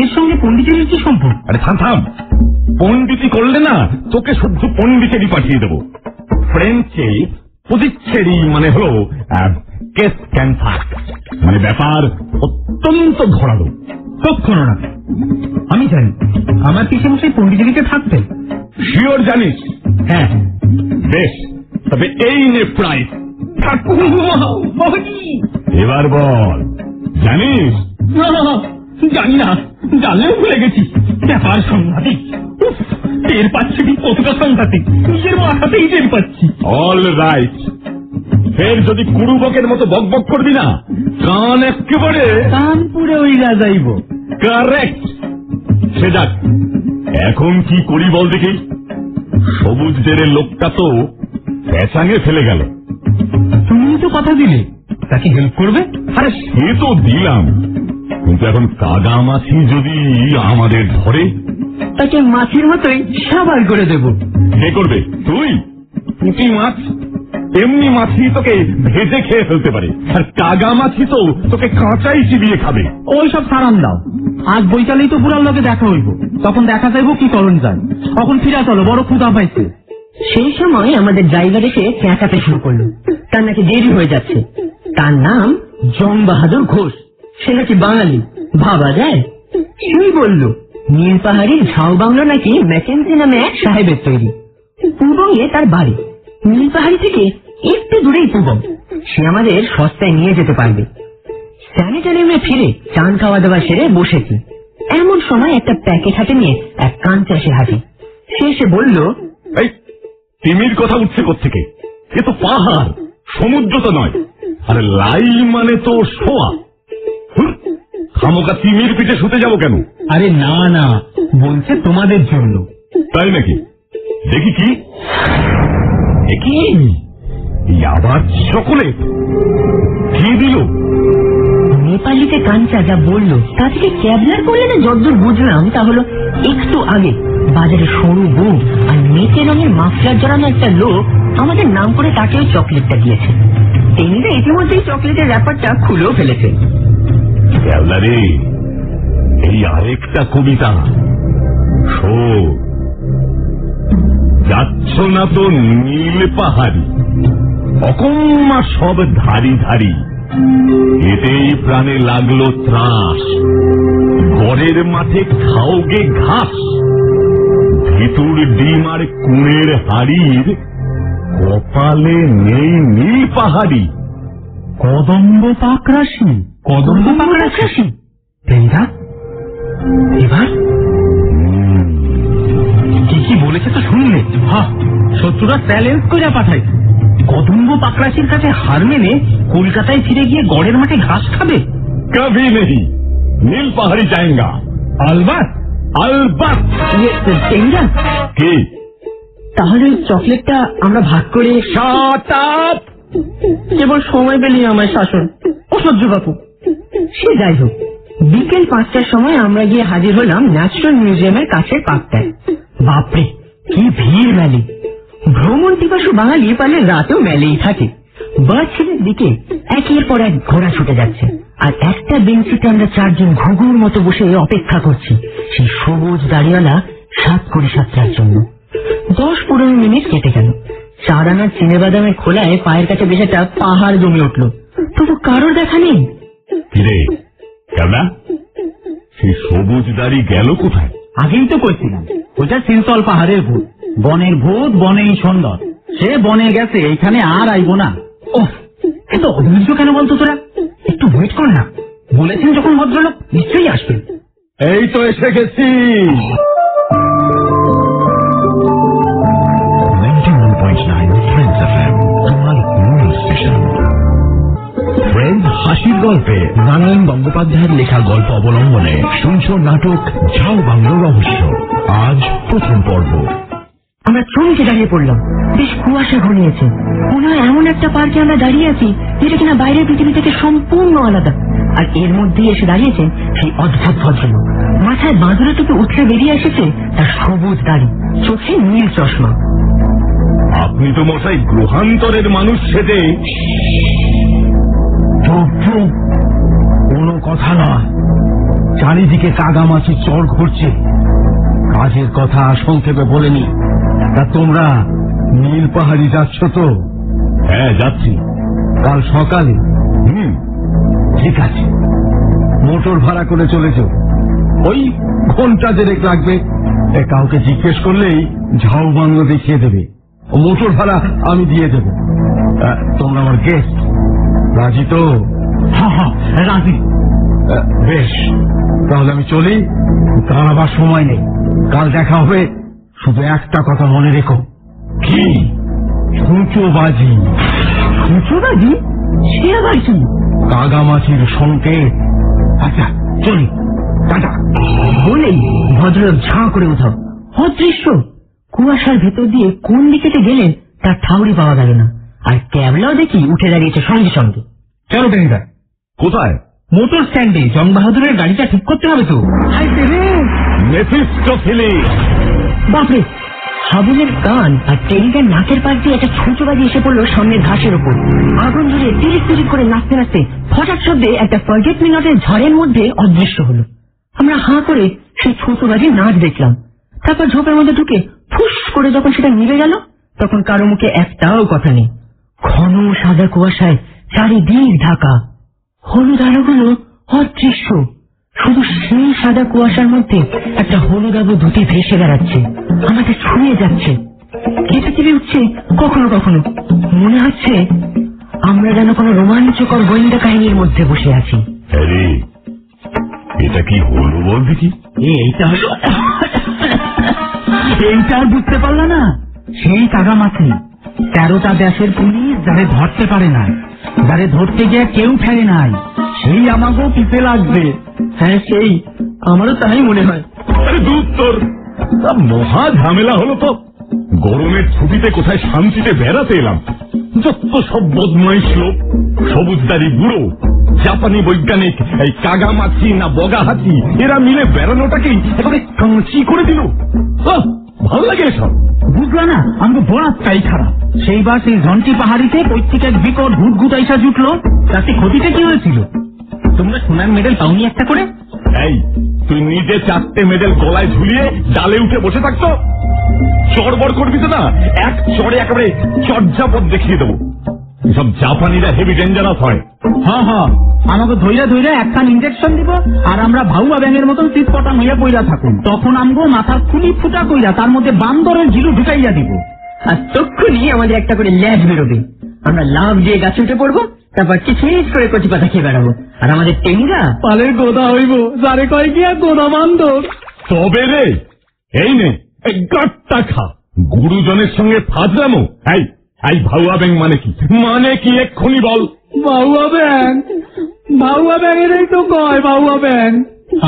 এর সঙ্গে পণ্ডিতেরই কি সম্পর্ক? আরে থাম, পণ্ডিতি করলে না তোকে শুদ্ধ পণ্ডিতেরই পাঠিয়ে দেবো। ফ্রেঞ্চে পুদিচ্ছেড়ি মানে হলো কেস ক্যান্সার, মানে ব্যাপার অত্যন্ত ধরালো। কখনো না, আমি জানি আমার পিছনে সেই পণ্ডিতেরিতে থাকতেন। শিওর জানিস? হ্যাঁ। বেশ, তবে এই নে প্রাইস। এবার বল, জানিস? জানি না, জানলেও ভুলে গেছি। ব্যাপার সাংঘাতিক, টের পাচ্ছি কতটা সাংঘাতিক, নিজের মাথাতেই টের পাচ্ছি। অল রাইট, ফের যদি কুড়ুবকের মতো বকবক করবি না, কান একেবারে কান পুরে ওইরা যাইব। কারেক্ট। সে যাক, এখন কি করি বল দেখি? সবুজ জেরের লোকটা তো পেছাঙে ফেলে গেল। তুমি তো কথা দিলে তাকে হেল্প করবে। আরে সে তো দিলাম, কিন্তু এখন কাদামাছি যদি আমাদের ধরে, তাকে মাছির মতোই সাবার করে দেব। কে করবে? তুই? পুঁটি মাছ এমনি মাছি তোকে ভেজে খেয়ে ফেলতে পারে, আর কাগামাছি তো তোকে কাঁচাই চিবিয়ে খাবে। ওই সব সারান দাও, আজ বৈকালেই তো বুড়ার লোকে দেখা হইব, তখন দেখা যাইব কি করণ যায়। তখন ফিরা চলো, বড় ক্ষুধা পাইছে। সেই সময় আমাদের ড্রাইভার এসে চেঁচাতে শুরু করলো, তার নাকি দেরি হয়ে যাচ্ছে। তার নাম জং বাহাদুর ঘোষ, সে নাকি বাঙালি। ভাবা যায়? সেই বলল নীল পাহাড়ির ঝাউ বাংলো নাকি ম্যাকেন্সি নামে এক সাহেবের তৈরি, পূবঙ্গে তার বাড়ি। নীল পাহাড়ি থেকে একটু দূরেই পূবং, সে আমাদের সস্তায় নিয়ে যেতে পারবে। স্যানিটারিয়ামে ফিরে চান খাওয়া দাওয়া সেরে বসেছি, এমন সময় একটা প্যাকেট হাতে নিয়ে এক কাঞ্চা এসে হাজির। সে এসে বলল, এই তিমির কথা উঠছে কোত্থেকে? এ তো পাহাড়, সমুদ্র তো নয়। আরে লাই মানে তো শোয়া। খামোকা তিমির পিঠে শুতে যাবো কেন? আরে না না, বলছে তোমাদের জন্য। তাই নাকি? দেখি কি দেখি, আবার চকোলেট কি দিল? নেপালিতে কাঞ্চা যা বললো তা থেকে ক্যাবলার করলে না যতদূর বুঝলাম তা হলো একটু আগে বাজারে সরু বউ আর মেটে রঙের মাফলার জড়ানো একটা লোক আমাদের নাম করে তাকেও চকলেটটা দিয়েছে। তেমনিটা ইতিমধ্যেই চকলেটের ব্যাপারটা খুলেও ফেলেছে। ক্যাবলারে, এই আরেকটা কবিতা শোন। যাচ্ছ না তো নীল পাহাড়ি, অকম্মা সব ধারি ধারি, এতেই প্রাণে লাগলো ত্রাস, ঘরের মাঠে খাওগে ঘাস, ভিতুর ডিম আর কুঁড়ের হাড়ির, কপালে নেই নীল পাহাড়ি। কদম্ব পাকরাশি, কদম্ব পাকরাশি। এবার কি বলেছে তো শুনলে? শত্রুরা চ্যালেঞ্জ করে পাঠাইছে, কদম্ব পাকরাশির কাছে হার মেনে কলকাতায় ফিরে গিয়ে গড়ের মাঠে ঘাস খাবে। কবি নেই, নীল পাহাড়ি যায়েঙ্গা। আলবাত আলবাত। টেঙ্গা, কি তাহলে চকলেটটা আমরা ভাগ করে? Shut up! কেবল সময় পেলেই আমায় শাসন, অসহ্য বাপু। সে যাই হোক, বিকেল 5টার সময় আমরা গিয়ে হাজির হলাম ন্যাশনাল মিউজিয়ামের কাছের পার্কটায়। বাপরে কি ভিড় মেলে! ভ্রমণ পিপাসু বাঙালি পারলে রাতেও মেলেই থাকে। বার্ডসের দিকে একের পর এক ঘোড়া ছুটে যাচ্ছে, আর একটা বেঞ্চিতে আমরা 4 জন ঘুঘুর মতো বসে অপেক্ষা করছি সেই সবুজ দাড়িওয়ালা 7:15 জন্য। 10-15 মিনিট কেটে গেল। 4 আনার চিনে বাদামের খোলায় পায়ের কাছে বেশ একটা পাহাড় জমে উঠল, তবু কারোর দেখা নেই। কিরে কেমন, সেই সবুজ দাড়ি গেল কোথায়? আগেই তো কইছিলাম, ওটা সিনতল পাহাড়ের ভূত। বনের ভূত বনেই সুন্দর, সে বনে গেছে, এইখানে আর আইব না। ওহ, এত অধৈর্য কেন বলতো তোরা? একটু ওয়েট কর না, বলেছেন যখন ভদ্রলোক নিশ্চয়ই আসবেন। এই তো এসে গেছি। 91.9 Friends FM, তোমার মূল স্টেশন। ফ্রেন্ডস হাসির গল্পে নারায়ণ গঙ্গোপাধ্যায়ের লেখা গল্প অবলম্বনে শুনছ নাটক ঝাউ বাংলো রহস্য। আজ প্রথম পর্ব। আমরা চমকে দাঁড়িয়ে পড়লাম। বেশ কুয়াশা ঘনিয়েছে, মনে হয় এমন একটা পার্কে আমরা দাঁড়িয়ে আছি যেটা কিনা বাইরের পৃথিবী থেকে সম্পূর্ণ আলাদা। আর এর মধ্যেই এসে দাঁড়িয়েছেন সেই অদ্ভুত ভদ্রলোক। মাথায় বাঁদুরা থেকে উঠে বেরিয়ে এসেছে তার সবুজ দাড়ি, চোখে নীল চশমা। আপনি তো মশাই গ্রহান্তরের মানুষ সেজে। চুপ চুপ, কোনো কথা নয়। চারিদিকে কাগামাছি চড় ঘুরছে। কাজের কথা সংক্ষেপে বলেনি। তা তোমরা নীল পাহাড়ি যাচ্ছ তো? হ্যাঁ যাচ্ছি। কাল সকালে? ঠিক আছে, মোটর ভাড়া করে চলেছ। ওই ঘন্টা দেড়েক লাগবে। কাউকে জিজ্ঞেস করলেই ঝাউ বাংলো দেখিয়ে দেবে। ও মোটর ভাড়া আমি দিয়ে দেব। তোমরা আমার গেস্ট, রাজি তো? হ্যাঁ রাজি। বেশ, তাহলে আমি চলি, দাঁড়াবার সময় নেই। কাল দেখা হবে। শুধু একটা কথা মনে রেখো। কি? ছুঁচোবাজি। ছুঁচোবাজি? সে আবার কি? কাগামাছির সংকেত। আচ্ছা চলি, টাটা। বলেই ভদ্রলোক ঝাঁ করে উঠাও। অদৃশ্য কুয়াশার ভেতর দিয়ে কোন দিকে গেলেন তার ঠাউরি পাওয়া গেল না। আর ক্যাবলাও দেখি উঠে দাঁড়িয়েছে সঙ্গে সঙ্গে। চলো টেনিদা। কোথায়? মোটর স্ট্যান্ডে জং বাহাদুরের গাড়িটা ঠিক করতে হবে তো। বাপরে, হাবুলের কান আর টেনিদার নাকের পাশ দিয়ে একটা ছুঁচোবাজি এসে পড়লো সামনের ঘাসের ওপর। আগুন ধরে তিরিক তিরিক করে নাচতে নাচতে হঠাৎ শব্দে একটা ফরগেট মি নটের ঝড়ের মধ্যে অদৃশ্য হলো। আমরা হাঁ করে সেই ছুঁচোবাজির নাচ দেখলাম। তারপর ঝোপের মধ্যে ঢুকে ফুস করে যখন সেটা নিভে গেল, তখন কারো মুখে একটাও কথা নেই। ঘন সাদা কুয়াশায় চারিদিক ঢাকা। হলুদ আলোগুলো অদৃশ্য। শুধু সেই সাদা কুয়াশার মধ্যে একটা হলুদাভ ধুতি ভেসে বেড়াচ্ছে, আমাদের ছুঁয়ে যাচ্ছে, কেটে চেপে উঠছে কখনো কখনো। মনে হচ্ছে আমরা যেন কোনো রোমাঞ্চকর গোয়েন্দা কাহিনীর মধ্যে বসে আছি। আরে এটা কি হলো বল দেখি? এইটা হলো, এইটা আর বুঝতে পারল না? সেই কাগামাছি, 13টা দেশের পুলিশ যারে ধরতে পারে না, যারে ধরতে গিয়ে কেউ ফেরে নাই, সেই আমাকেও পিছে লাগবে। হ্যাঁ সেই, আমারও তাই মনে হয়। দূর তোর, মহা ঝামেলা হলো তো। গরমের ছুটিতে কোথায় শান্তিতে বেড়াতে এলাম, যত সব বদমাইশ লোক। সবুজদারি বুড়ো, জাপানি বৈজ্ঞানিক, এই কাগামাছি না বগা হাতি, এরা মিলে বেড়ানোটাকেই একেবারে কাঁচি করে দিল। ভালো লাগে এসব। বুঝলা না, আমাকে বরাতটাই খারাপ। সেইবার সেই ঝন্টি পাহাড়িতে পৈতৃক এক বিকট ঘুটঘুট আইসা জুটলো, তাতে ক্ষতিটা কি হয়েছিল? তোমরা সোনার মেডেল পাওনি একটা করে? এই তুই নিজে 4টে মেডেল গলায় ঝুলিয়ে ডালে উঠে বসে থাকতো। চড়বড় করবি তো না, এক চড়ে একেবারে চর্যাপদ দেখিয়ে দেবো। সব জাপানিরা হেভি ডেঞ্জারাস হয়। হ্যাঁ, আমাকে ধৈরা ধৈরা একখান ইঞ্জেকশন দিব, আর আমরা ভাউয়া ব্যাঙের মতন চিৎপটাম হইয়া পইরা থাকুন। তখন আমগো মাথার খুলি ফুটা কইরা তার মধ্যে বান্দরের জিরু ঢুকাইয়া দিব। আর তক্ষুনি আমাদের একটা করে ল্যাজ বেরোবে। আমরা লাভ দিয়ে গাছে উঠে পড়বো, তারপর চিচিস করে কচি পাতা খেয়ে বেড়াবো। আর আমাদের টেঙ্গা পালের গোদা হইব, যারে কয় গিয়া গোদা বান্ধব। তবে রে, এই নে এই গাট্টা খা। গুরুজনের সঙ্গে ফাজলামো। এই ভাউয়া ব্যাং মানে কি এক্ষুনি বল। বাউয়া ব্যাং, ভাউয়া ব্যাং এরাই তো কয় বাউয়া ব্যাং।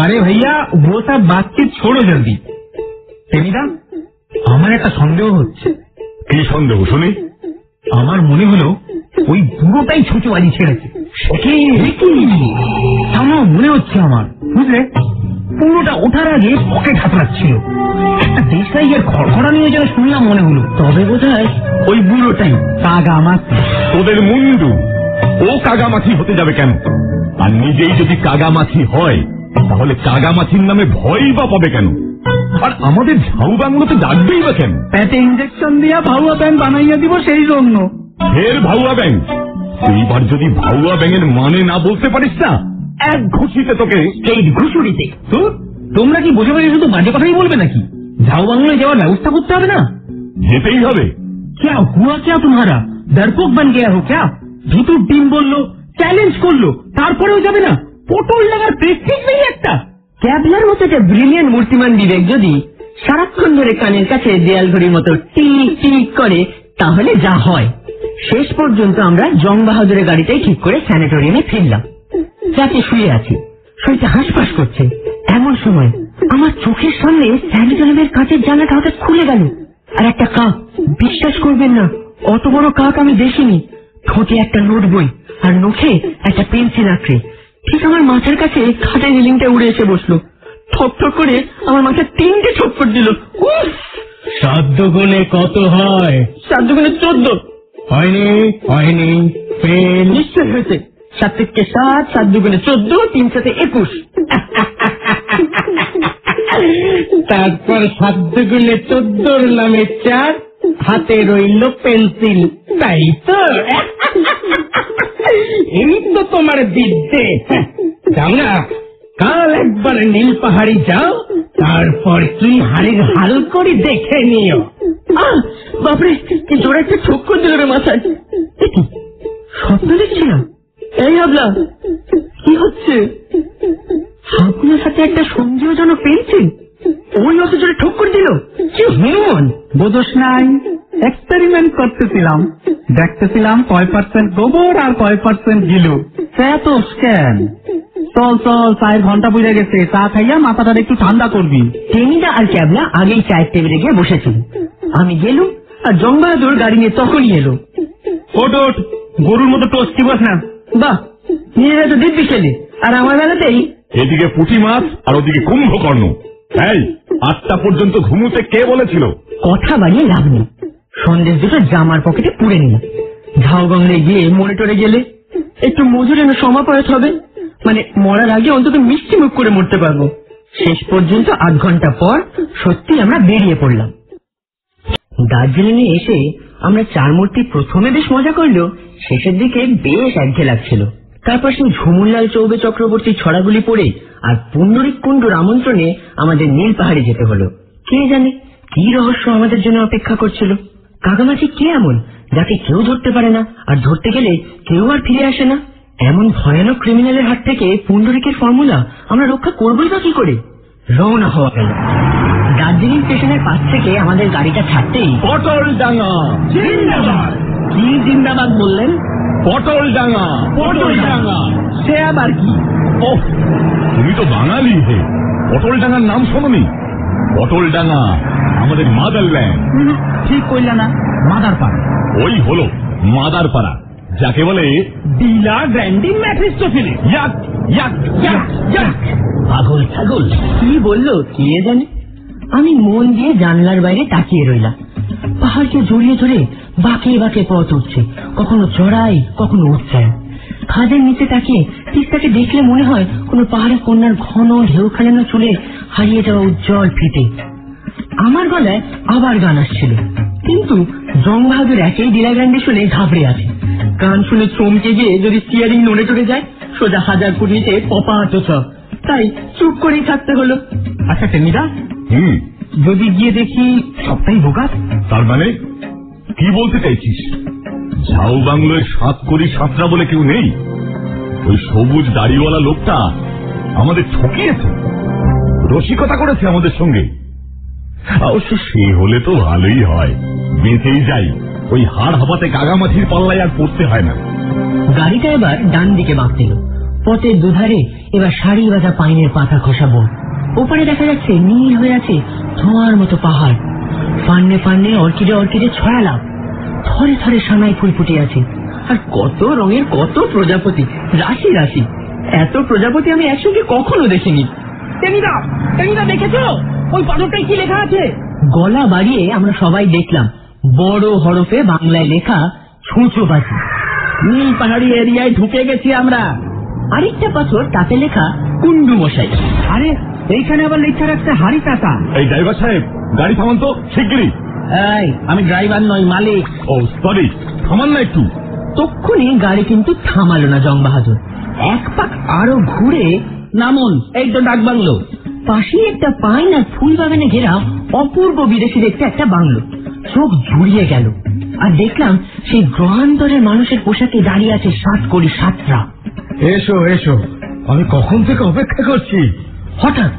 আরে ভাইয়া ও সব বাতচিত ছোড়ো জলদি। টেনিদা, আমার একটা সন্দেহ হচ্ছে। কি সন্দেহ শুনি? আমার মনে হলো ওই বুড়োটাই ছুচুবাজি ছেড়েছে। আমার মনে হচ্ছে আমার, বুঝলে, পুরোটা ওঠার আগে পকেট হাতড়াচ্ছিল। একটা দেশাইয়ের খড়খড়া নিয়ে যেন শুনলাম মনে হলো। তবে বোধহয় ওই বুড়োটাই কাগামাছি। তোদের মুন্ডু, ও কাগামাছি হতে যাবে কেন? আর নিজেই যদি কাগামাছি হয় তাহলে কাগামাছির নামে ভয়ই বা পাবে কেন? আর আমাদের ঝাউ বাংলোতে ডাকবেই বা কেন? পেটে ইঞ্জেকশন দিয়া ভাউয়া ব্যাং বানাইয়া দিব সেই জন্য। ফের ভাউয়া ব্যাং? এইবার যদি ভাউয়া ব্যাঙের মানে না বলতে পারিস না, এক ঘুষিতে তোকে সেই ঘুষুরিতে। তো তোমরা কি বসে বসে শুধু বাজে কথাই বলবে নাকি? ঝাউ বাংলায় যাওয়ার ব্যবস্থা করতে হবে না? যেতেই হবে। क्या हुआ क्या तुम्हारा? डरपोक बन गया हो क्या? ভিতুর টিম বললো, চ্যালেঞ্জ করলো, তারপরেও যাবে না? পটল লাগার প্রেস্টিজ নেই একটা? ক্যাবলার মতো একটা ব্রিলিয়ান্ট মূর্তিমান বিবেক যদি সারাক্ষণ ধরে কানের কাছে দেয়াল ঘড়ির মতো টিক টিক করে তাহলে যা হয়। শেষ পর্যন্ত আমরা জং বাহাদুরের গাড়িটাই ঠিক করে স্যানিটোরিয়ামে ফিরলাম। যাকে শুয়ে আছি, শরীরটা হাঁসফাঁস করছে। এমন সময় আমার চোখের সামনে স্যানিটোরিয়ামের কাঁচের জানলাটা হঠাৎ খুলে গেল। আর একটা কাক, বিশ্বাস করবেন না, অত বড় কাক আমি দেখিনি। ঠোঁটে একটা নোট বই আর নখে একটা পেন্সিল আঁকড়ে ঠিক আমার মাথার কাছে খাটের রেলিংটা উড়ে এসে বসলো। ঠক ঠক করে আমার মাথায় 3টে ঠক্কর দিল। 7 গুণে কত হয়? 7 গুণে 14। হয়নি ফেল। নিশ্চয় হয়েছে। 7 থেকে 7, 7 দুগুণে 14, 3 সাথে 21। তারপর 7 গুণে 14 নামে 4, হাতে রইল পেন্সিল, তাই তো? এই তো তোমার বিদ্যে। যাও না, কাল একবার নীল পাহাড়ি যাও, তারপর কি হাড়ির হাল করে দেখে নিও। বাপরে, কি জোরে একটা ঠক্কর দিল রে মাথায়। স্বপ্ন দেখছিলাম। এই হাবলা, কি হচ্ছে? হাবলার সাথে একটা সন্দেহজনক পেন্সিল, ওই অত জোরে ঠক্কর দিল। কি হনুমান বোধস নাই, এক্সপেরিমেন্ট করতেছিলাম, দেখতেছিলাম কয় % গোবর আর কয় % গিলু। এত স্ক্যান। চল 4 ঘন্টা বুঝে গেছে, চা খাইয়া মাথাটা একটু ঠান্ডা করবি। টেনিদা আর ক্যাবলা আগেই চায়ের টেবিলে গিয়ে বসেছিল। আমি গেলুম আর জং বাহাদুর গাড়ি নিয়ে তখনই এলো। ওট গরুর মতো টোস্টি বস না। বাহ, নিজেরা তো দিব্যি খেলে, আর আমার বেলাতেই এদিকে পুঁটি মাছ আর ওদিকে কুম্ভকর্ণ। এই 8টা পর্যন্ত ঘুমুতে কে বলেছিল? কথা বাড়িয়ে লাভ নেই। সন্দেশ দুটো জামার পকেটে পুড়ে নিলাম। ঝাউগঙ্গে গিয়ে মরে টরে গেলে একটু মজুর এনে সমাপয়ত হবে, মানে মরার আগে অন্তত মিষ্টি মুখ করে মরতে পারবো। শেষ পর্যন্ত 8 ঘন্টা পর সত্যি আমরা বেরিয়ে পড়লাম। দার্জিলিং এ এসে আমরা 4 মূর্তি প্রথমে বেশ মজা করলো, শেষের দিকে বেশ একঘেয়ে লাগছিল। তারপর সেই ঝুমুরলাল চৌবে চক্রবর্তী ছড়াগুলি পড়ে আর পুণ্ডরিক কুণ্ডুর আমন্ত্রণে আমাদের নীল পাহাড়ে যেতে হলো। কে জানে কি রহস্য আমাদের জন্য অপেক্ষা করছিল। কাগামাছি কে এমন যাকে কেউ ধরতে পারে না, আর ধরতে গেলে কেউ আর ফিরে আসে না? এমন ভয়ানক ক্রিমিনালের হাত থেকে পুণ্ডরিকের ফর্মুলা আমরা রক্ষা করবোই বা কি করে? রওনা হওয়া গেল। দার্জিলিং স্টেশনের পাশ থেকে আমাদের গাড়িটা ছাড়তেই পটলডাঙ্গা জিন্দাবাদ। কি জিন্দাবাদ বললেন? পটলডাঙ্গা পটলডাঙ্গা, সে আবার কি? ও, তুমি তো বাঙালি হে, পটলডাঙ্গার নাম শোনোনি? পটলডাঙ্গা আমাদের মাদারল্যান্ড। ঠিক কইলা না, মাদারপাড়া। ওই হলো মাদারপাড়া, যাকে বলে ডিলা গ্র্যান্ডি ম্যাফিস্টোফেলিস। ইয়াক ইয়াক ইয়াক ইয়াক। পাগল ছাগল কি বললো কে জানে। আমি মন দিয়ে জানলার বাইরে তাকিয়ে রইলাম। পাহাড়কে জড়িয়ে ধরে বাঁকে বাঁকে পথ উঠছে, কখনো চড়াই কখনো উচ্চায়। খাদের নিচে তাকিয়ে তিস্তাকে দেখলে মনে হয় কোন পাহাড়ের কন্যার ঘন ঢেউ খেলানো চুলে হারিয়ে যাওয়া উজ্জ্বল ফিতে। আমার গলায় আবার গান আসছিল, কিন্তু জং বাহাদুর একই ডিলা গ্র্যান্ডি শুনে ঘাবড়ে আছে। গান শুনে চমকে গিয়ে যদি স্টিয়ারিং নড়ে চড়ে যায়, সোজা 1000 ফুট নিচে পপাত সব। তাই চুপ করেই থাকতে হলো। আচ্ছা টেনিদা, যদি গিয়ে দেখি সবটাই বোগাস? তার মানে কি বলতে চাইছিস? ঝাউ বাংলোয় 7 কোটি সাতরা বলে কেউ নেই। ওই সবুজ দাড়িওয়ালা লোকটা আমাদের ঠকিয়েছে, রসিকতা করেছে আমাদের সঙ্গে। অবশ্য সে হলে তো ভালোই হয়, বেঁচেই যাই, ওই হাড় হাপাতে কাগামাছির পাল্লায় আর পড়তে হয় না। গাড়িটা এবার ডান দিকে বাঁক দিল। পথের দুধারে এবার সারি বাঁধা পাইনের পাতা খসা বন। ওপারে দেখা যাচ্ছে নীল হয়ে আছে ধোঁয়ার মতো পাহাড়। ফান্নে ফান্নে অর্কিডে অর্কিডে ছড়া লাভ, থরে থরে সানাই ফুল ফুটে আছে। আর কত রঙের কত প্রজাপতি, রাশি রাশি। এত প্রজাপতি আমি একসঙ্গে কখনো দেখিনি। দেখেছো ওই পাথরটায় কি লেখা আছে? গলা বাড়িয়ে আমরা সবাই দেখলাম বড় হরফে বাংলায় লেখা ছুঁচোবাজি। নীল পাহাড়ি এরিয়ায় ঢুকে গেছি আমরা। আরেকটা পাথর তাতে লেখা কুন্ডু মশাই। আরে এইখানে আবার লেখা রাখছে হাড়ি কাটা। এই ড্রাইভার সাহেব, গাড়ি থামান তো শিগগিরই। আমি ড্রাইভার নই, মালিক। ও সরি, থামান না একটু। তক্ষুনি গাড়ি কিন্তু থামালো না জং বাহাদুর। এক পাক আরো ঘুরে নামুন, এই তো ডাক বাংলো। পাশে একটা পাইন আর ফুল বাগানে ঘেরা অপূর্ব বিদেশি দেখতে একটা বাংলো। চোখ জুড়িয়ে গেল আর দেখলাম সেই গ্রহান্তরের মানুষের পোশাকে দাঁড়িয়ে আছে 7 কোটি সাতরা। এসো এসো, আমি কখন থেকে অপেক্ষা করছি। হঠাৎ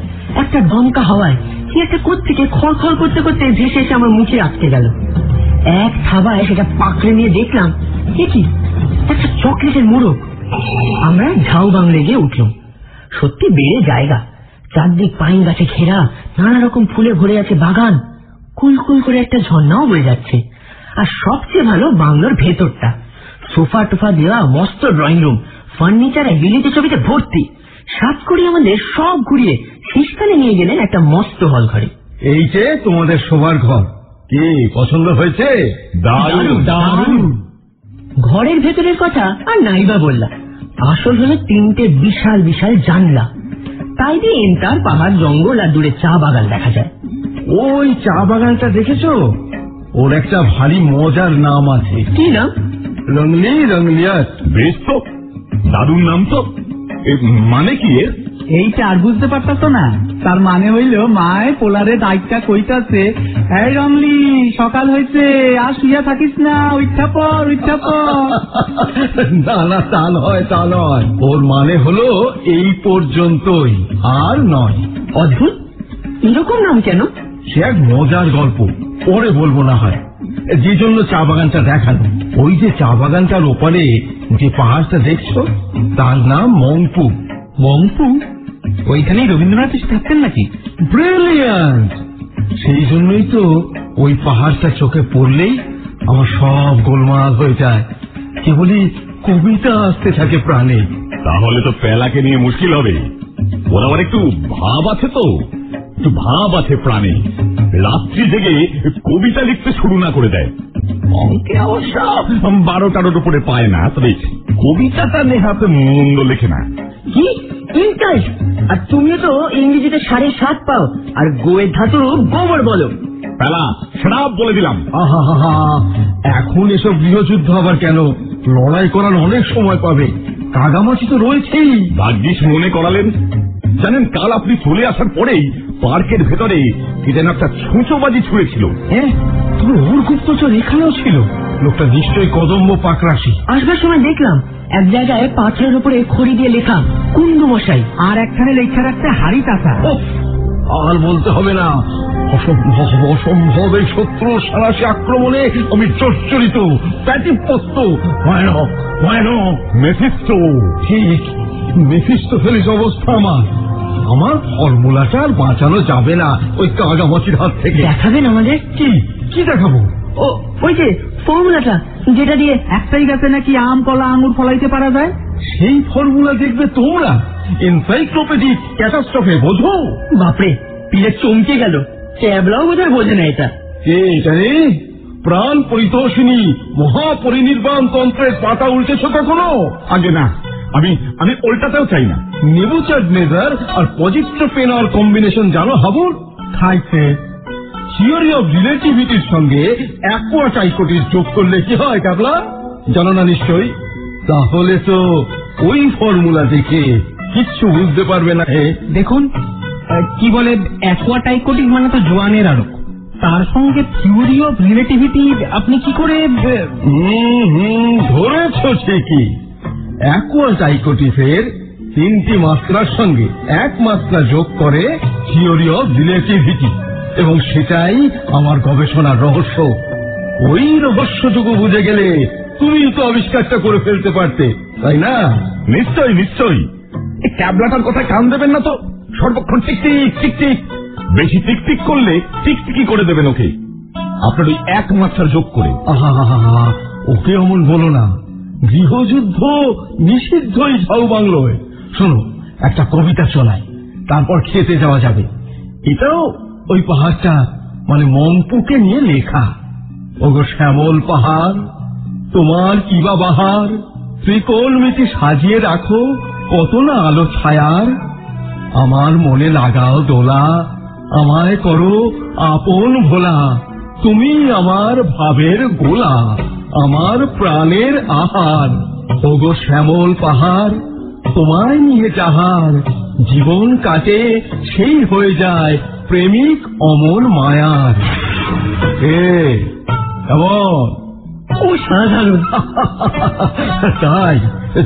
একটা দমকা হাওয়ায় কি একটা কোত্থেকে খড়খড় করতে করতে ভেসে এসে আমার মুখে আটকে গেল। এক থাবায় সেটা পাকড়ে নিয়ে দেখলাম কি একটা চকলেটের মুড়ো। আমরা ঝাউ বাংলে গিয়ে উঠলাম। সত্যি বেড়ে জায়গা, চারদিক পাইন গাছে ঘেরা, নানা রকম ফুলে ভরে আছে বাগান। কুলকুল করে একটা ঝর্ণাও বয়ে যাচ্ছে। আর সবচেয়ে ভালো বাংলোর ভেতরটা, সোফা টোফা দেওয়া মস্ত ড্রয়িং রুম, ফার্নিচারে বিলিতি ছবিতে ভর্তি। 7 কোটি আমাদের সব ঘুরিয়ে শেষখানে নিয়ে গেলেন একটা মস্ত হল ঘরে। এই যে তোমাদের শোবার ঘর, কি পছন্দ হয়েছে? দারুণ দারুণ। ঘরের ভেতরের কথা আর নাইবা বললাম। আসল হলো 3টে বিশাল বিশাল জানলা, তাই দিয়ে এন্টার পাহাড়, জঙ্গল আর দূরে চা বাগান দেখা যায়। ওই চা বাগানটা দেখেছো? ওর একটা ভারী মজার নাম আছে। কি নাম? রংলি রংলিয়াত। বেশ তো, দারুণ নাম তো। মানে কি এর? এইটা আর বুঝতে পারতাছ না? তার মানে হইল মায় পোলারে দায়িত্বটা কইতাছে, এই রমলি সকাল হয়েছে, আর শুইয়া থাকিস না, উঠা পর উঠা পর। না না, তা নয় তা নয়, ওর মানে হলো এই পর্যন্তই, আর নয়। অদ্ভুত, এরকম নাম কেন? সে এক মজার গল্প, পরে বলবো না হয়। যে জন্য চা বাগানটা দেখানো, ওই যে চা বাগানটার ওপারে যে পাহাড়টা দেখছো, তার নাম মংপু। মংপু? ওইখানেই রবীন্দ্রনাথ থাকতেন নাকি? ব্রিলিয়ান্ট! সেই জন্যই তো ওই পাহাড়টা চোখে পড়লেই আমার সব গোলমাল হয়ে যায়, কেবলই কবিতা আসতে থাকে প্রাণে। তাহলে তো পেলাকে নিয়ে মুশকিল হবে। ওর আবার একটু ভাব আছে তো, একটু ভাব আছে প্রাণে। রাত্রি জেগে কবিতা লিখতে শুরু না করে দেয়। অঙ্কে অবশ্য 12টার উপরে পায় না, তবে কবিতাটা নেহাতে মন্দ লেখে না। কি ইন্টারেস্ট! আর তুমিও তো ইংরেজিতে 7.5 পাও, আর গোয়ের ধাতুর গোবর বলো। পেলা, সেটা বলে দিলাম। আহা হা হা, এখন এসব গৃহযুদ্ধ আবার কেন? লড়াই করার অনেক সময় পাবে, কাগামাছি তো রয়েছেই। ভাগ্যিস মনে করালেন। জানেন, কাল আপনি চলে আসার পরেই পার্কের ভেতরে কি যেন একটা ছুঁচোবাজি ছুঁড়েছিল। তবে ওর গুপ্তচর এখানেও ছিল। লোকটা নিশ্চয়ই কদম্ব পাকরাশি। আসবার সময় দেখলাম এক জায়গায় পাথরের উপরে খড়ি দিয়ে লেখা কুন্ডু মশাই, আর একখানে লেখা রাখতে হাড়ি কাটা। আর বলতে হবে না, অসম্ভব অসম্ভব এই শত্রু সারাশি আক্রমণে আমি জর্জরিত, প্যাটিপস্ত, ভয়ানক ভয়ানক। মেফিস্টো। ঠিক, মেফিস্টোফেলিস অবস্থা আমার। আমার ফর্মুলাটা আর বাঁচানো যাবে না ওই কাগামাছির হাত থেকে। দেখাবেন আমাদের? কি কি দেখাবো? ওই যে ফর্মুলাটা, যেটা দিয়ে একটাই গাছে নাকি আম, কলা, আঙুর ফলাইতে পারা যায়। সেই ফর্মুলা দেখবে তোমরা? এনসাইক্লোপিডিক ক্যাটাস্ট্রফে, বোঝো? বাপরে, পিলে চমকে গেল। ক্যাবলাও বোধহয় বোঝে না এটা। এটা রে প্রাণ পরিতোষিনী মহাপরিনির্বাণ তন্ত্রের পাতা উল্টেছ কখনো? আগে না, আমি উল্টাতেও চাই না। নেবুচার্ড মেজার আর পজিট্রোফেনল কম্বিনেশন জানো হাবুর? খাইছে। থিওরি অফ রিলেটিভিটির সঙ্গে অ্যাকুয়াটাইকোটিস যোগ করলে কি হয় কাবলা? জানো না নিশ্চয়ই। তাহলে তো ওই ফর্মুলা দেখে কিচ্ছু বুঝতে পারবে না। দেখুন, কি বলে অ্যাকুয়াটাইকোটিস মানে তো জোয়ানের আরো। তার সঙ্গে থিওরি অফ রিলেটিভিটি আপনি কি করে? ধরেছ ঠিকই। অ্যাকোয়াটাইকোটিসের 3টি মাত্রার সঙ্গে 1 মাত্রা যোগ করে থিওরি অফ রিলেটিভিটি, এবং সেটাই আমার গবেষণার রহস্য। ওই রহস্যটুকু বুঝে গেলে তুমি তো আবিষ্কারটা করে ফেলতে পারতে, তাই না? নিশ্চয়ই নিশ্চয়ই। এই ক্যাবলাটার কথা কান দেবেন না তো, সর্বক্ষণ টিকটিক টিকটিক। বেশি টিকটিক করলে টিকটিকি করে দেবেন ওকে, আপনার ওই 1 মাত্রা যোগ করে। আহা, ওকে অমন বলো না, গৃহযুদ্ধ নিষিদ্ধই ঝাউ বাংলোয়। শোনো, একটা কবিতা শোনাই, তারপর খেতে যাওয়া যাবে। এটাও ওই পাহাড়টা মানে মংপুকে নিয়ে লেখা। ওগো শ্যামল পাহাড়, তোমার কিবা বাহার, ত্রিকোণ মিটি সাজিয়ে রাখো কত না আলো ছায়ার। আমার মনে লাগাও দোলা, আমায় করো আপন ভোলা, তুমি আমার ভাবের গোলা, আমার প্রাণের আহার। ওগো শ্যামল পাহাড়, তোমায় নিয়ে যাহার জীবন কাটে সেই হয়ে যায় প্রেমিক অমর মায়ার। কেমন? অসাধারণ। তাই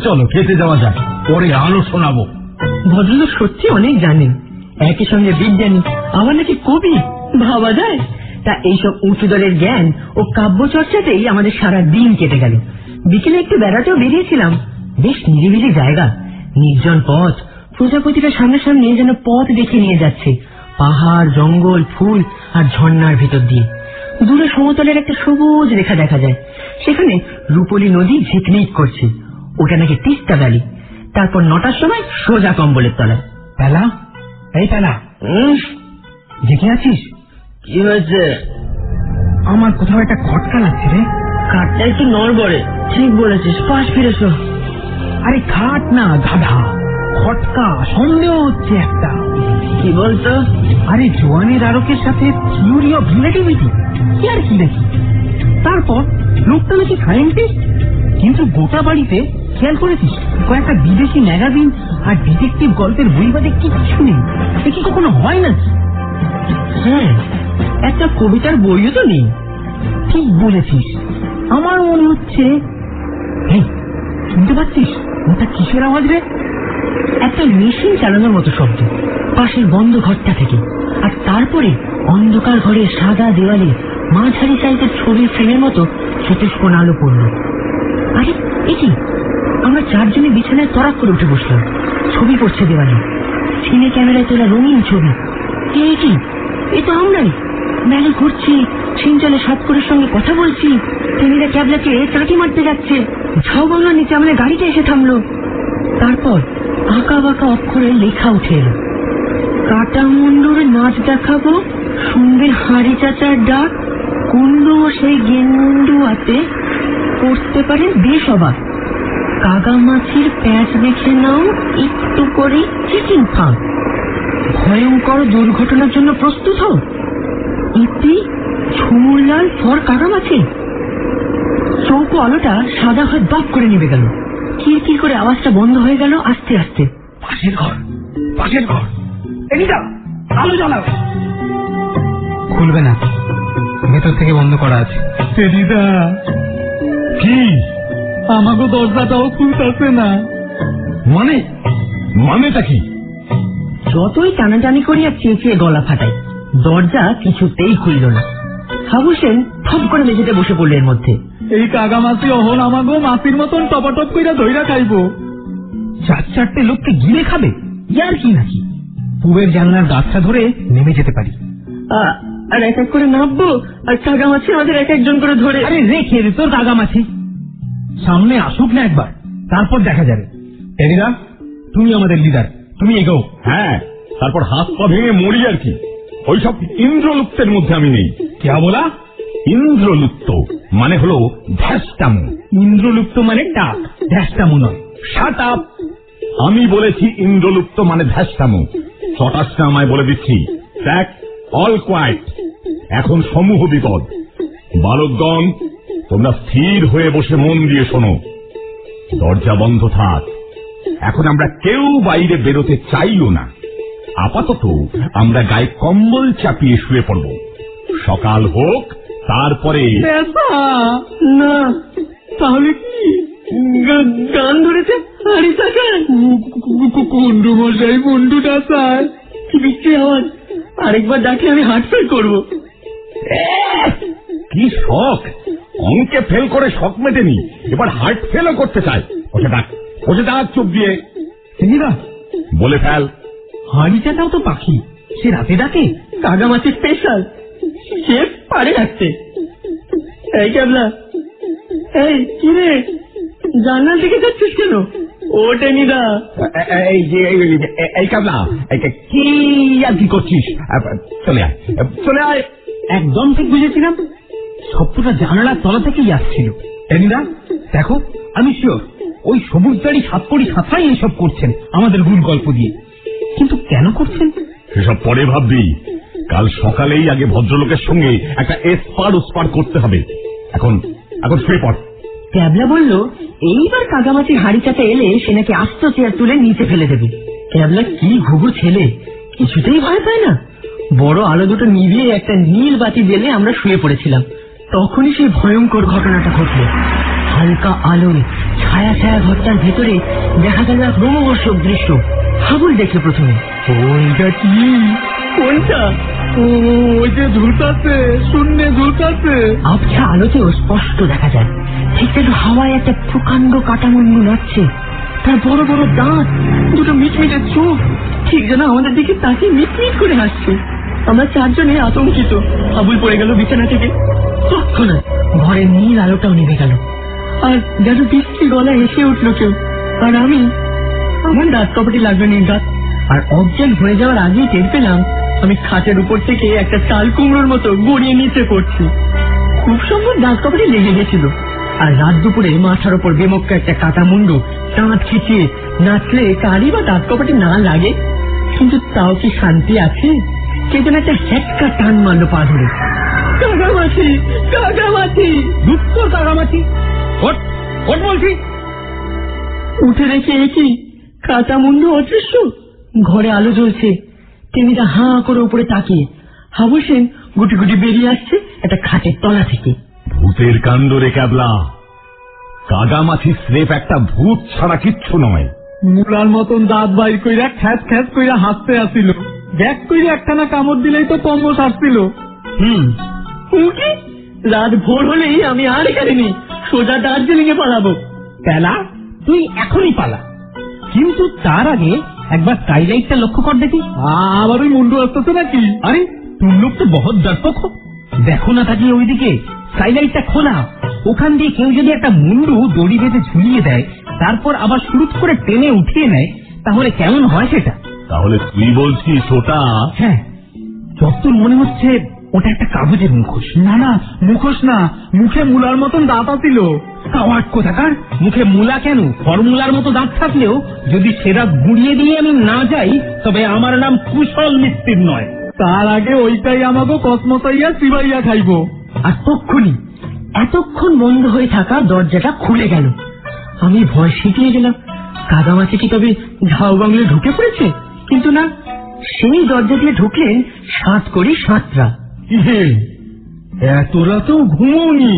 চলো খেতে যাওয়া যায়, পরে আলো শোনাবো। ভদ্রলোক সত্যি অনেক জানেন, একই সঙ্গে বিজ্ঞানী, আবার নাকি কবি, ভাবা যায়? তা এইসব উঁচু দরের জ্ঞান ও কাব্য চর্চাতেই আমাদের সারা দিন কেটে গেল। বিকেলে একটু বেড়াতেও বেরিয়েছিলাম। বেশ নিরিবিলি জায়গা, নির্জন পথ, প্রজাপতিটা সামনে যেন পথ দেখে নিয়ে যাচ্ছে, পাহাড়, জঙ্গল, ফুল আর ঝর্ণার ভিতর দিয়ে। দূরে সমতলের একটা সবুজ রেখা দেখা যায়, সেখানে রূপলী নদী ঝিকমিক করছে। ওটা নাকি তিস্তা ভ্যালি। তারপর 9টার সময় সোজা কম্বলের তলায়। পেলা, এই পেলা, জেগে আছিস? কি হয়েছে? আমার কোথাও একটা খটকা লাগছে রে। খাটটা একটু নড়বড়ে। ঠিক বলেছিস, পাশ ফিরেছ। আরে খাট না গাধা, খটকা। সন্দেহ হচ্ছে একটা। কি বলতো? আরে জোয়ানের আরকের সাথে থিওরি অফ রিলেটিভিটি কি আর কি দেখি। তারপর লোকটা নাকি সায়েন্টিস্ট, কিন্তু গোটা বাড়িতে খেয়াল করেছিস কয়েকটা বিদেশি ম্যাগাজিন আর ডিটেকটিভ গল্পের বই বাদে কিচ্ছু নেই। এ কি কখনো হয় নাকি? হ্যাঁ, একটা কবিতার বইও তো নেই। ঠিক বলেছিস। আমার মনে হচ্ছে, শুনতে পাচ্ছিস ওটা কিসের আওয়াজ রে? একটা মেশিন চালানোর মতো শব্দ পাশের বন্ধ ঘরটা থেকে। আর তারপরে অন্ধকার ঘরে সাদা দেওয়ালে মাঝারি সাইজের ছবির ফ্রেমের মতো চতুষ্কোণ আলো পড়ল। আরে এ কি? আমরা 4 জনে বিছানায় তড়াক করে উঠে বসলাম। ছবি পড়ছে দেওয়ালে, সিনে ক্যামেরায় তোলা রঙিন ছবি। এ কি? এ তো আমরাই। মেলে ঘুরছি, সিনচলে সাতকরের সঙ্গে কথা বলছি, টেনিরা ক্যাবলাকে চাঁটি মারতে যাচ্ছে। ঝাউ বাংলার নিচে আমাদের গাড়িটা এসে থামলো। তারপর আঁকা বাঁকা অক্ষরে লেখা উঠে এলো, কাটা মুন্ডুর নাচ দেখাবো, শুনবে হাড়ি চাচার ডাক, কুন্ডু ও সেই গেন্ডু হাতে করতে পারে বেশ অবাক, কাগা মাছির প্যাঁচ দেখে নাও একটু করে চিচিং ফাঁক, ভয়ঙ্কর দুর্ঘটনার জন্য প্রস্তুত হও, ইতি ঝুমুরলাল ফর কাগা মাছি। চৌকো আলোটা সাদা হয়ে বাপ করে নেমে গেল। কিরকির করে আওয়াজটা বন্ধ হয়ে গেল আস্তে আস্তে। পাশের ঘর, পাশের ঘর, এদিকে আলো জ্বালাও। খুলবে না, ভেতর থেকে বন্ধ করা আছে। দিদা কি আমাকে দরজাটাও খুলতেছে না। মানেটা কি? যতই টানাটানি করি আর চেঁচিয়ে গলা ফাটাই, দরজা কিছুতেই খুলল না। হাবু সেন থপ করে মেঝেতে বসে পড়ল এর মধ্যে। এই কাগা মাছি অহন আমাগো মাছির মতন টপাটপ কইরা ধইরা খাইবো। 4-4টে লোককে গিলে খাবে, ইয়ার কি নাকি? পুবের জানলার গাছটা ধরে নেমে যেতে পারি। আর এক এক করে নামবো, আর কাগা মাছি আমাদের এক একজন করে ধরে। আরে রেখে দে তোর কাগা মাছি, সামনে আসুক না একবার, তারপর দেখা যাবে। টেনিরা, তুমি আমাদের লিডার, তুমি এগো। হ্যাঁ, তারপর হাত পা ভেঙে মরি আর কি। ওইসব ইন্দ্রলুপ্তের মধ্যে আমি নেই। কে বলা? ইন্দ্রলুপ্ত মানে হলো ধ্যাসটামো। ইন্দ্রলুপ্ত মানে টাক, ধ্যাসটামো নয়। Shut up! আমি বলেছি ইন্দ্রলুপ্ত মানে ধ্যাসটামো। চটাসটা আমায় বলে দিচ্ছি। দেখ, অল কোয়াইট, এখন সমূহ বিপদ। বালকগণ, তোমরা স্থির হয়ে বসে মন দিয়ে শোনো। দরজা বন্ধ থাক। এখন আমরা কেউ বাইরে বেরোতে চাইও না। আপাতত আমরা গায়ে কম্বল চাপিয়ে শুয়ে পড়ব। সকাল হোক, তারপরে না তাহলে কি গান ধরেছে হাড়ি চাকায়? কুন্ডু মশাই, মুন্ডু ডাসায় কি বিক্রি আওয়াজ! আরেকবার ডাকলে আমি হার্ট ফেল করবো। কি শখ! অঙ্কে ফেল করে শখ মেটেনি, এবার হার্ট ফেলও করতে চায়। ওকে ডাক চোখ দিয়ে। বলে ফেল। হাড়ি চাকাও তো পাখি, সে রাতে ডাকে। কাগামাছি স্পেশাল, সে পারে ডাকতে। এই ক্যাবলা, এই কি রে, জানার দিকে যাচ্ছিস কেন? ও টেনিদা, এই কাবলা, কি আর কি করছিস? চলে আয়, চলে আয়। একদম ঠিক বুঝেছিলাম, সবটা জানালার তলা থেকেই আসছিল। টেনিদা দেখো, আমি শিওর ওই সবুজদারি সাতকড়ি সাঁতরাই এইসব করছেন আমাদের ভুল গল্প দিয়ে। কিন্তু কেন করছেন সেসব পরে ভাববি। কাল সকালেই আগে ভদ্রলোকের সঙ্গে একটা এসপার ওসপার করতে হবে। এখন শুয়ে পড়। ক্যাবলা বলল এইবার কাগামাছির হাড়ি চাপে এলে সে নাকি আস্ত চেয়ার তুলে নিচে ফেলে দেবে। ক্যাবলা কি ঘুঘু ছেলে, কিছুতেই ভয় পায় না। বড় আলো দুটো নিভিয়ে একটা নীল বাতি জ্বেলে আমরা শুয়ে পড়েছিলাম। তখনই সেই ভয়ঙ্কর ঘটনাটা ঘটল। হালকা আলোয় ছায়া ছায়া ঘরটার ভেতরে দেখা গেল এক রোমহর্ষক দৃশ্য। হাবুল দেখে প্রথমে, ওইটা কি? কোনটা? ওই যে ঝুলতাছে, শূন্যে ঝুলতাছে। আবছা আলোতেও স্পষ্ট দেখা যায়, ঠিক যেন হাওয়ায় একটা প্রকাণ্ড কাটামুন্ডু নাচছে। তার বড় বড় দাঁত, দুটো মিটমিটে চোখ, ঠিক যেন আমাদের দিকে তাকিয়ে মিটমিট করে হাসছে। আমরা চারজনে আতঙ্কিত। হাবুল পড়ে গেল বিছানা থেকে। তৎক্ষণাৎ ঘরের নীল আলোটাও নিভে গেল, আর যেন বৃষ্টি গলায় এসে উঠল কেউ। আর আমার দাঁত কপাটি লাগলো নির্ঘাত। আর অজ্ঞান হয়ে যাওয়ার আগেই টের পেলাম আমি খাটের উপর থেকে একটা চাল কুমড়োর মতো গড়িয়ে নিচে পড়ছি। খুব সম্ভব দাঁত কপাটি লেগে গেছিল। আর রাত দুপুরে মাথার উপর বেমক্কা একটা কাটা মুন্ডু দাঁত খিচিয়ে নাচলে কারি বা দাঁত কপাটি না লাগে। কিন্তু তাও কি শান্তি আছে? কে যেন একটা হ্যাটকা টান মারলো পা ধরে। কাগামাছি, কাগামাছি, দুঃখ কাগামাছি, ওঠ ওঠ বলছি। উঠে দেখে কি কাটা মুন্ডু অদৃশ্য। ঘরে আলো জ্বলছে। টেনিদা হাঁ করে উপরে তাকিয়ে। হাবু সেন গুটি গুটি বেরিয়ে আসছে একটা খাটের তলা থেকে। ভূতের কাণ্ড রে ক্যাবলা, কাগামাছি স্রেফ একটা ভূত ছাড়া কিচ্ছু নয়। মুলার মতন দাঁত বাইর কইরা খ্যাস খ্যাস কইরা হাসতে আসিল। ব্যাগ কইরা একখানা কামড় দিলেই তো কম্ব সারছিল। রাত ভোর হলেই আমি আর এখানে নেই, সোজা দার্জিলিং এ পালাবো। পেলা, তুই এখনই পালা, কিন্তু তার আগে একবার স্কাইলাইটটা লক্ষ্য কর দেখি। আবার ওই মুন্ডু আসতেছে নাকি? আরে তুম লোক তো বহুত দর্পক, দেখো না তাকিয়ে ওইদিকে। স্কাইলাইটটা খোলা, ওখান দিয়ে কেউ যদি একটা মুন্ডু দড়ি বেঁধে ঝুলিয়ে দেয়, তারপর আবার শুরু করে টেনে উঠিয়ে নেয়, তাহলে কেমন হয় সেটা? তাহলে তুই বলছিস ওটা? হ্যাঁ, যতদূর মনে হচ্ছে ওটা একটা কাগজের মুখোশ। না না, মুখোশ না, মুখে মুলার মতন দাঁত আছিল। কাওয়ার্ড কোথাকার, মুখে মুলা কেন, ফর্মুলার মতো দাঁত থাকলেও যদি সেটা গুড়িয়ে দিয়ে আমি না যাই, তবে আমার নাম কুশল মিস্ত্রির নয়। তার আগে ওইটাই আমাকে কসমসাইয়া চিবাইয়া খাইব। আর তক্ষুনি এতক্ষণ বন্ধ হয়ে থাকা দরজাটা খুলে গেল। আমি ভয় শিখিয়ে গেলাম, কাগামাছি কি তবে ঝাউ বাংলায় ঢুকে পড়েছে? কিন্তু না, সেই দরজা দিয়ে ঢুকলেন সাতকড়ি সাঁতরা। এত রাতেও ঘুমোনি?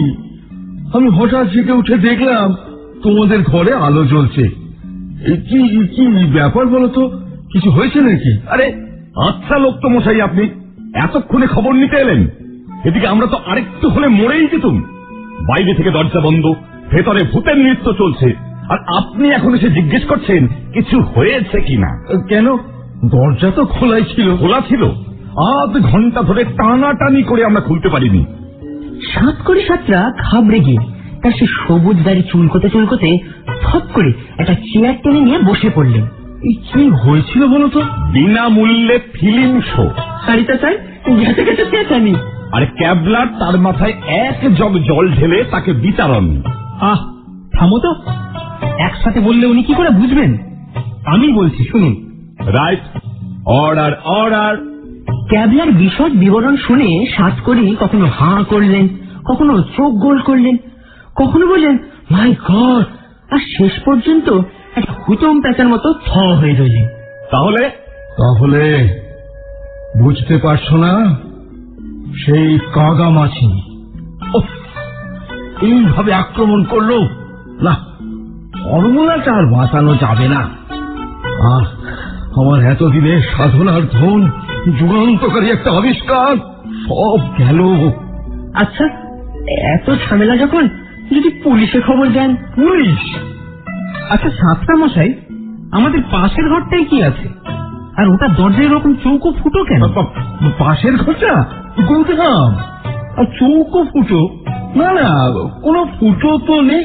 আমি হঠাৎ জেগে উঠে দেখলাম তোমাদের ঘরে আলো জ্বলছে। কি কি ব্যাপার বলতো, কিছু হয়েছে নাকি? আরে আচ্ছা লোক তো মশাই, আপনি এতক্ষণে খবর নিতে এলেন? এদিকে আমরা তো আরেকটু হলে মরেই যেতুম। বাইরে থেকে দরজা বন্ধ, ভেতরে ভূতের নৃত্য চলছে, আর আপনি এখন এসে জিজ্ঞেস করছেন কিছু হয়েছে কিনা। কেন, দরজা তো খোলাই ছিল। খোলা ছিল, আধ ঘন্টা ধরে টানাটানি করে আমরা খুলতে পারিনি। সাতকড়ি সাঁতরা ঘাবড়ে গিয়ে তার সে সবুজ দাড়ি চুলকোতে চুলকোতে ফট করে একটা চেয়ার টেনে নিয়ে বসে পড়লেন। কি হয়েছিল বলতো? বিনামূল্যে ফিল্ম শো। শাড়িটা চাই, গেছে গেছে চেঁচানি। আর ক্যাবলার তার মাথায় এক জগ জল ঢেলে তাকে বিতরণ। থামো তো, একসাথে বললে উনি কি করে বুঝবেন? আমি বলছি, শুনুন। Right, order order. ক্যাবলার বিশদ বিবরণ শুনে সাতকড়ি কখনো হাঁ করলেন, কখনো চোখ গোল করলেন, কখনো বললেন মাই গড, আর শেষ পর্যন্ত একটা হুতম প্যাঁচার মতো থ হয়ে রইলেন। তাহলে তাহলে বুঝতে পারছো না? সেই কাগামাছি এইভাবে আক্রমণ করলো। না, ফর্মুলাটা আর বাঁচানো যাবে না। আর আমার এতদিনের সাধনার ধন, যুগান্তকারী একটা আবিষ্কার, সব গেল। আচ্ছা, এত ঝামেলা যখন, যদি পুলিশে খবর দেন? পুলিশ? আচ্ছা সাতটা মশাই, আমাদের পাশের ঘরটাই কি আছে? আর ওটা দরজায় এরকম চৌকো ফুটো কেন? পাশের ঘরটা গুলতাম, আর চৌকো ফুটো? না না, কোনো ফুটো তো নেই।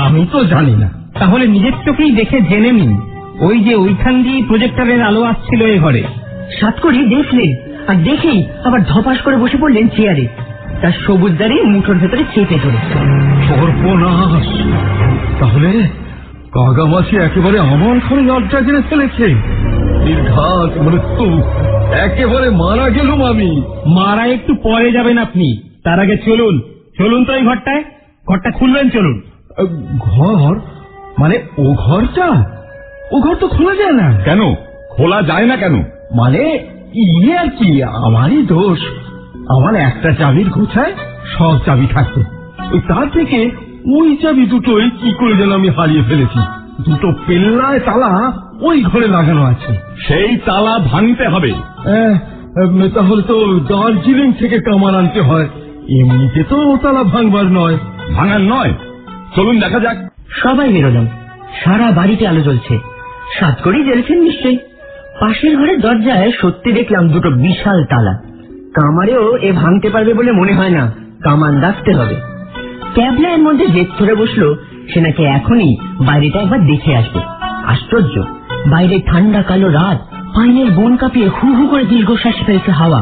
আমি তো জানি না। তাহলে নিজের চোখেই দেখে জেনে নিন। ওই যে ওইখান দিয়ে প্রজেক্টরের আলো আসছিল এ ঘরে। সাতকড়ি দেখলেন, আর দেখেই আবার ধপাস করে বসে পড়লেন চেয়ারে, তার সবুজ দাড়ি মুঠোর ভেতরে চেপে ধরে। সর্বনাশ! তাহলে কাগামাছি একেবারে আমার ঘরে লজ্জা জেনে ফেলেছে। নির্ঘাত মৃত্যু, একেবারে মারা গেলুম আমি। মারা একটু পরে যাবেন আপনি, তার আগে চলুন চলুন তো এই ঘরটায়। ঘরটা খুলবেন, চলুন। ঘর মানে ও ঘরটা? ও ঘর তো খোলা যায় না। কেন খোলা যায় না কেন? মানে ইয়ে আর কি, আমারই দোষ। আমার একটা চাবির গোছায় সব চাবি থাকতো, তার থেকে ওই চাবি দুটোই কি করে যেন আমি হারিয়ে ফেলেছি। দুটো পেল্লায় তালা ওই ঘরে লাগানো আছে। সেই তালা ভাঙতে হবে। তাহলে তো দার্জিলিং থেকে কামান আনতে হয়। এমনিতে তো ও তালা ভাঙবার নয়। ভাঙার নয়, চলুন দেখা যাক। সবাই বেরোলাম। সারা বাড়িতে আলো জ্বলছে। সাতকড়ি জ্বেলছেন নিশ্চয়ই। পাশের ঘরের দরজায় সত্যি দেখলাম দুটো বিশাল তালা। কামারেও এ ভাঙতে পারবে বলে মনে হয় না, কামান দাঁড়তে হবে। ক্যাবলা এর মধ্যে জেদ ধরে বসলো, সে নাকি এখনই বাইরেটা একবার দেখে আসবে। আশ্চর্য, বাইরে ঠান্ডা কালো রাত, পাইনের বন কাঁপিয়ে হু হু করে দীর্ঘশ্বাস ফেলছে হাওয়া।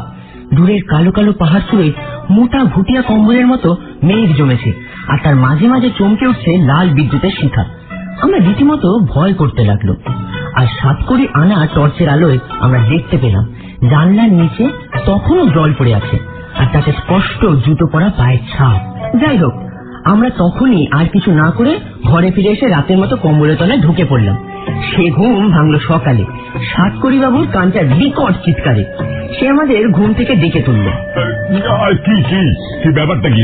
দূরের কালো কালো পাহাড় চূড়ে মোটা ভুটিয়া কম্বলের মতো মেঘ জমেছে, আর তার মাঝে মাঝে চমকে উঠছে লাল বিদ্যুতের শিখা। আমরা রীতিমতো ভয় করতে লাগলো। আর সাতকড়ি আনা টর্চের আলোয় আমরা দেখতে পেলাম জানলার নিচে তখনও জল পড়ে আছে, আর তাতে স্পষ্ট জুতো পরা পায়ের ছাপ। যাই হোক, আমরা তখনই আর কিছু না করে ঘরে ফিরে এসে রাতের মতো কম্বলের তলায় ঢুকে পড়লাম। সে ঘুম ভাঙলো সকালে সাতকড়ি বাবুর কানটার বিকট চিৎকারে। সে আমাদের ঘুম থেকে ডেকে তুলল। কি কি কি ব্যাপারটা কি?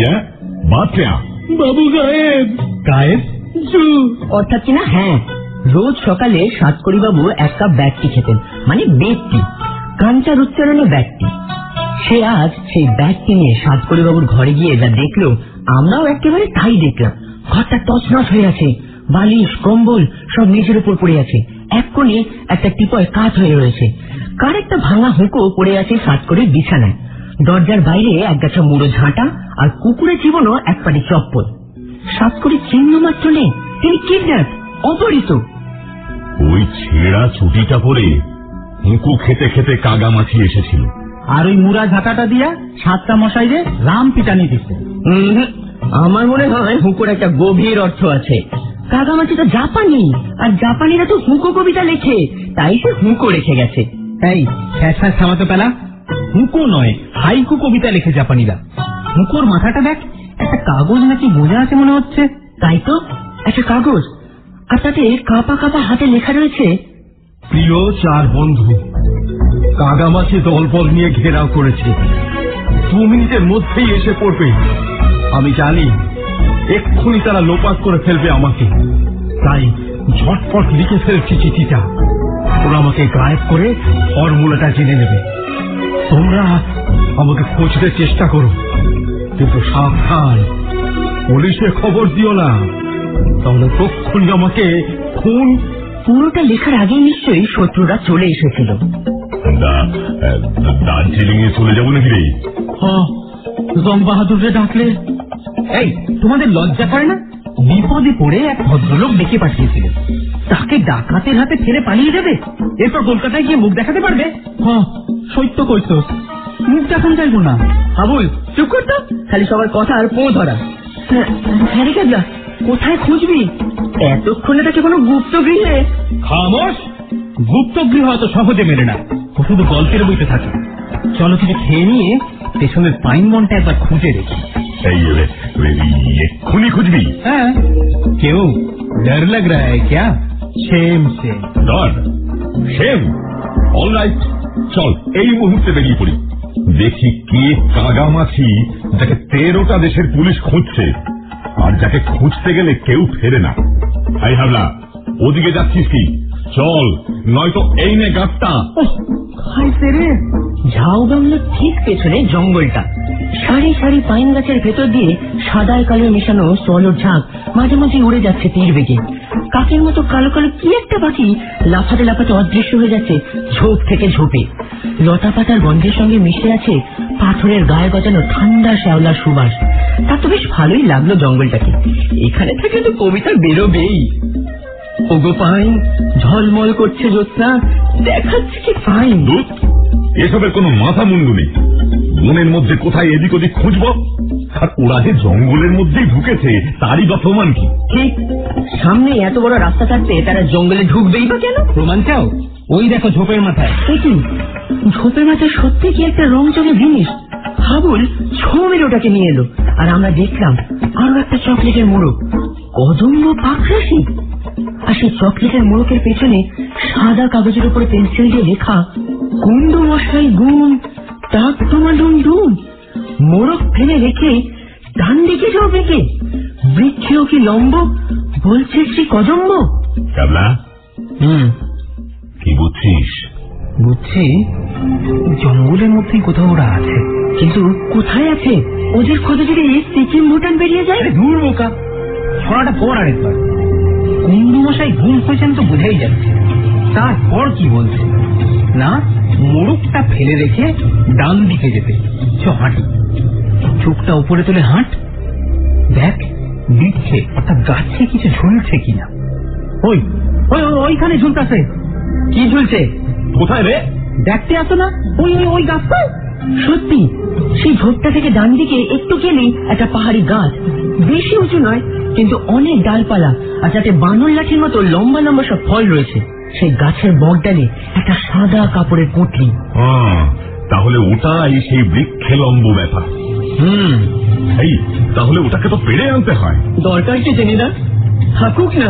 বাচ্চা বাবু গায়েব। গায়েব? অর্থাৎ কিনা হ্যাঁ, রোজ সকালে সাতকড়ি বাবু এক কাপ ব্যাগটি খেতেন, মানে বেগটি, কানটার উচ্চারণে ব্যাগটি। সে আজ সেই ব্যাগটি নিয়ে সাতকড়ি বাবুর ঘরে গিয়ে যা দেখলো, আমরাও একেবারে তাই দেখলাম। ঘরটা তছনছ হয়ে আছে, বালিশ কম্বল সব মেঝের উপর পড়ে আছে। এক কোণে একটা টিপয় কাত হয়ে রয়েছে, কার একটা ভাঙা হুঁকো পড়ে আছে সাতকড়ির বিছানায়। দরজার বাইরে এক গাছা মুড়ো ঝাঁটা, আর কুকুরের জীবনও এক পাটি চপ্পল। সাতকড়ির চিহ্ন মাত্র নেই, তিনি কিডন্যাপ, অপহৃত। ওই ছেঁড়া ছুটিটা পরে হুঁকো খেতে খেতে কাগামাছি এসেছিল, আর ওই মুড়া ঝাঁটাটা দিয়া সাতটা মশাই যে রাম পিটানি দিচ্ছে। আমার মনে হয় হুঁকোর একটা গভীর অর্থ আছে। কাগামাছি তো জাপানি, আর জাপানিরা তো হুঁকো কবিতা লেখে, তাই সে হুঁকো রেখে গেছে। এই ফ্যাশা থামাতে পেলা, হুঁকো নয় হাইকু কবিতা লেখে জাপানিরা। হুঁকোর মাথাটা দেখ, একটা কাগজ নাকি বোঝা আছে মনে হচ্ছে। তাই তো, একটা কাগজ, আর তাতে কাঁপা কাঁপা হাতে লেখা রয়েছে, প্রিয় চার বন্ধু, কাগামাছি দলবল নিয়ে ঘেরাও করেছে, 2 মিনিটের মধ্যেই এসে পড়বে। আমি জানি এক্ষুনি তারা লোপাট করে ফেলবে আমাকে, তাই ঝটপট লিখে ফেলছি চিঠিটা। ওরা আমাকে গায়েব করে ফর্মুলাটা জেনে নেবে। তোমরা আমাকে খুঁজতে চেষ্টা করো, কিন্তু সাবধান, পুলিশে খবর দিও না, তাহলে তক্ষুনি আমাকে খুন। পুরোটা লেখার আগে নিশ্চয়ই শত্রুরা চলে এসেছিল। দার্জিলিং এ চলে যাবো নাকি রে? রং বাহাদুরে ডাকলে। এই তোমাদের লজ্জা করে না? বিপদে পড়ে এক ভদ্রলোক ডেকে পাঠিয়েছিল, তাকে ডাকাতের হাতে ছেড়ে পালিয়ে যাবে, এরপর কলকাতায় গিয়ে মুখ দেখাতে পারবে। সত্য কইছ, মুখ দেখান যাইব না। আবুল চুপ করতো, খালি সবার কথা আর পো ধরা। হ্যাঁ কেবলা, কোথায় খুঁজবি? এতক্ষণে তাকে কোনো গুপ্ত গৃহে। খামোশ, গুপ্ত গৃহ অত সহজে মেলে না, ও শুধু গল্পের বইতে থাকে। চলো কিছু খেয়ে নিয়ে পেছনের পাইন বনটা একবার খুঁজে দেখি। এক্ষুনি খুঁজবি? হ্যাঁ, কেউ ডর লাগ রা হ্যায় ক্যা? সেম ডর? সেম? অলরাইট, চল এই মুহূর্তে বেরিয়ে পড়ি। দেখি কে কাগামাছি যাকে 13টা দেশের পুলিশ খুঁজছে, আর যাকে খুঁজতে গেলে কেউ ফেরে না। এই হাবলা, ওদিকে যাচ্ছিস কি? চল, নয়তো এই নে গাছটা। ঝাউ বাংলোর ঠিক পেছনে জঙ্গলটা। সারি সারি পাইন গাছের ভেতর দিয়ে সাদায় কালো মেশানো সলর ঝাঁক মাঝে মাঝে উড়ে যাচ্ছে তীর বেগে। কাকের মতো কালো কালো কি একটা পাখি লাফাতে লাফাতে অদৃশ্য হয়ে যাচ্ছে ঝোপ থেকে ঝোপে। লতা পাতার গন্ধের সঙ্গে মিশে আছে পাথরের গায়ে গজানো ঠান্ডা শ্যাওলার সুবাস। তা তো বেশ ভালোই লাগলো জঙ্গলটাকে। এখানে থেকে তো কবিতা বেরোবেই। ওগো পাইন, ঝলমল করছে জ্যোৎস্না, দেখাচ্ছে কি পাইন। এসবের কোনো মাথা মুন্ডু নেই। বনের মধ্যে কোথায় এদিক ওদিক খুঁজবো? আর ওরা যে জঙ্গলের মধ্যেই ঢুকেছে তারই বা প্রমাণ কি? ঠিক সামনে এত বড় রাস্তা থাকতে তারা জঙ্গলে ঢুকবেই বা কেন? প্রমাণ চাও? ওই দেখো ঝোপের মাথায়। কি ঝোপের মাথায় সত্যি কি একটা রং চঙে জিনিস? হাবুল ছমের ওটাকে নিয়ে এলো, আর আমরা দেখলাম আরো একটা চকলেটের মোড়ক, কদম্ব পাখরাশি। আর সেই চকলেটের মোড়কের পেছনে সাদা কাগজের উপরে পেন্সিল দিয়ে লেখা, কুন্ডু মশাই গুণ তাক তোমার ডুম ডুম। মোড়ক ফেলে রেখে ডান দিকে যাও বেঁকে, বৃক্ষেও কি লম্ব বলছে শ্রী কদম্ব। কাবলা, কি বুঝছিস? বুঝছি, জঙ্গলের মধ্যেই কোথাও ওরা আছে। কিন্তু কোথায় আছে? ওদের খোঁজে যদি সিকিম ভুটান বেরিয়ে যায়। দূর বোকা, ছড়াটা পর আরেকবার। কুন্ডু মশাই ঘুম হয়েছেন তো বোঝাই যাচ্ছে। তারপর কি বলছে না, মোড়কটা ফেলে রেখে ডান দিকে যেতে। হাঁটি, চোখটা উপরে তুলে হাঁট, দেখ বৃক্ষে অর্থাৎ গাছে কিছু ঝুলছে কিনা। ওই ওইখানে ঝুলতেছে। কি ঝুলছে? কোথায় রে? দেখতে আসো না, ওই ওই ওই গাছটায়। সত্যি সেই ঝোপটা থেকে ডান দিকে একটু গেলেই একটা পাহাড়ি গাছ, বেশি উঁচু নয় কিন্তু অনেক ডালপালা, আর যাতে বানর লাঠির মতো লম্বা লম্বা সব ফল রয়েছে। সেই গাছের বগডালে একটা সাদা কাপড়ের পুঁটলি। তাহলে ওটাই সেই বৃক্ষে লম্ব ব্যথা। এই তাহলে ওটাকে তো পেড়ে আনতে হয়। দরকার কি জেনে না, থাকুক না।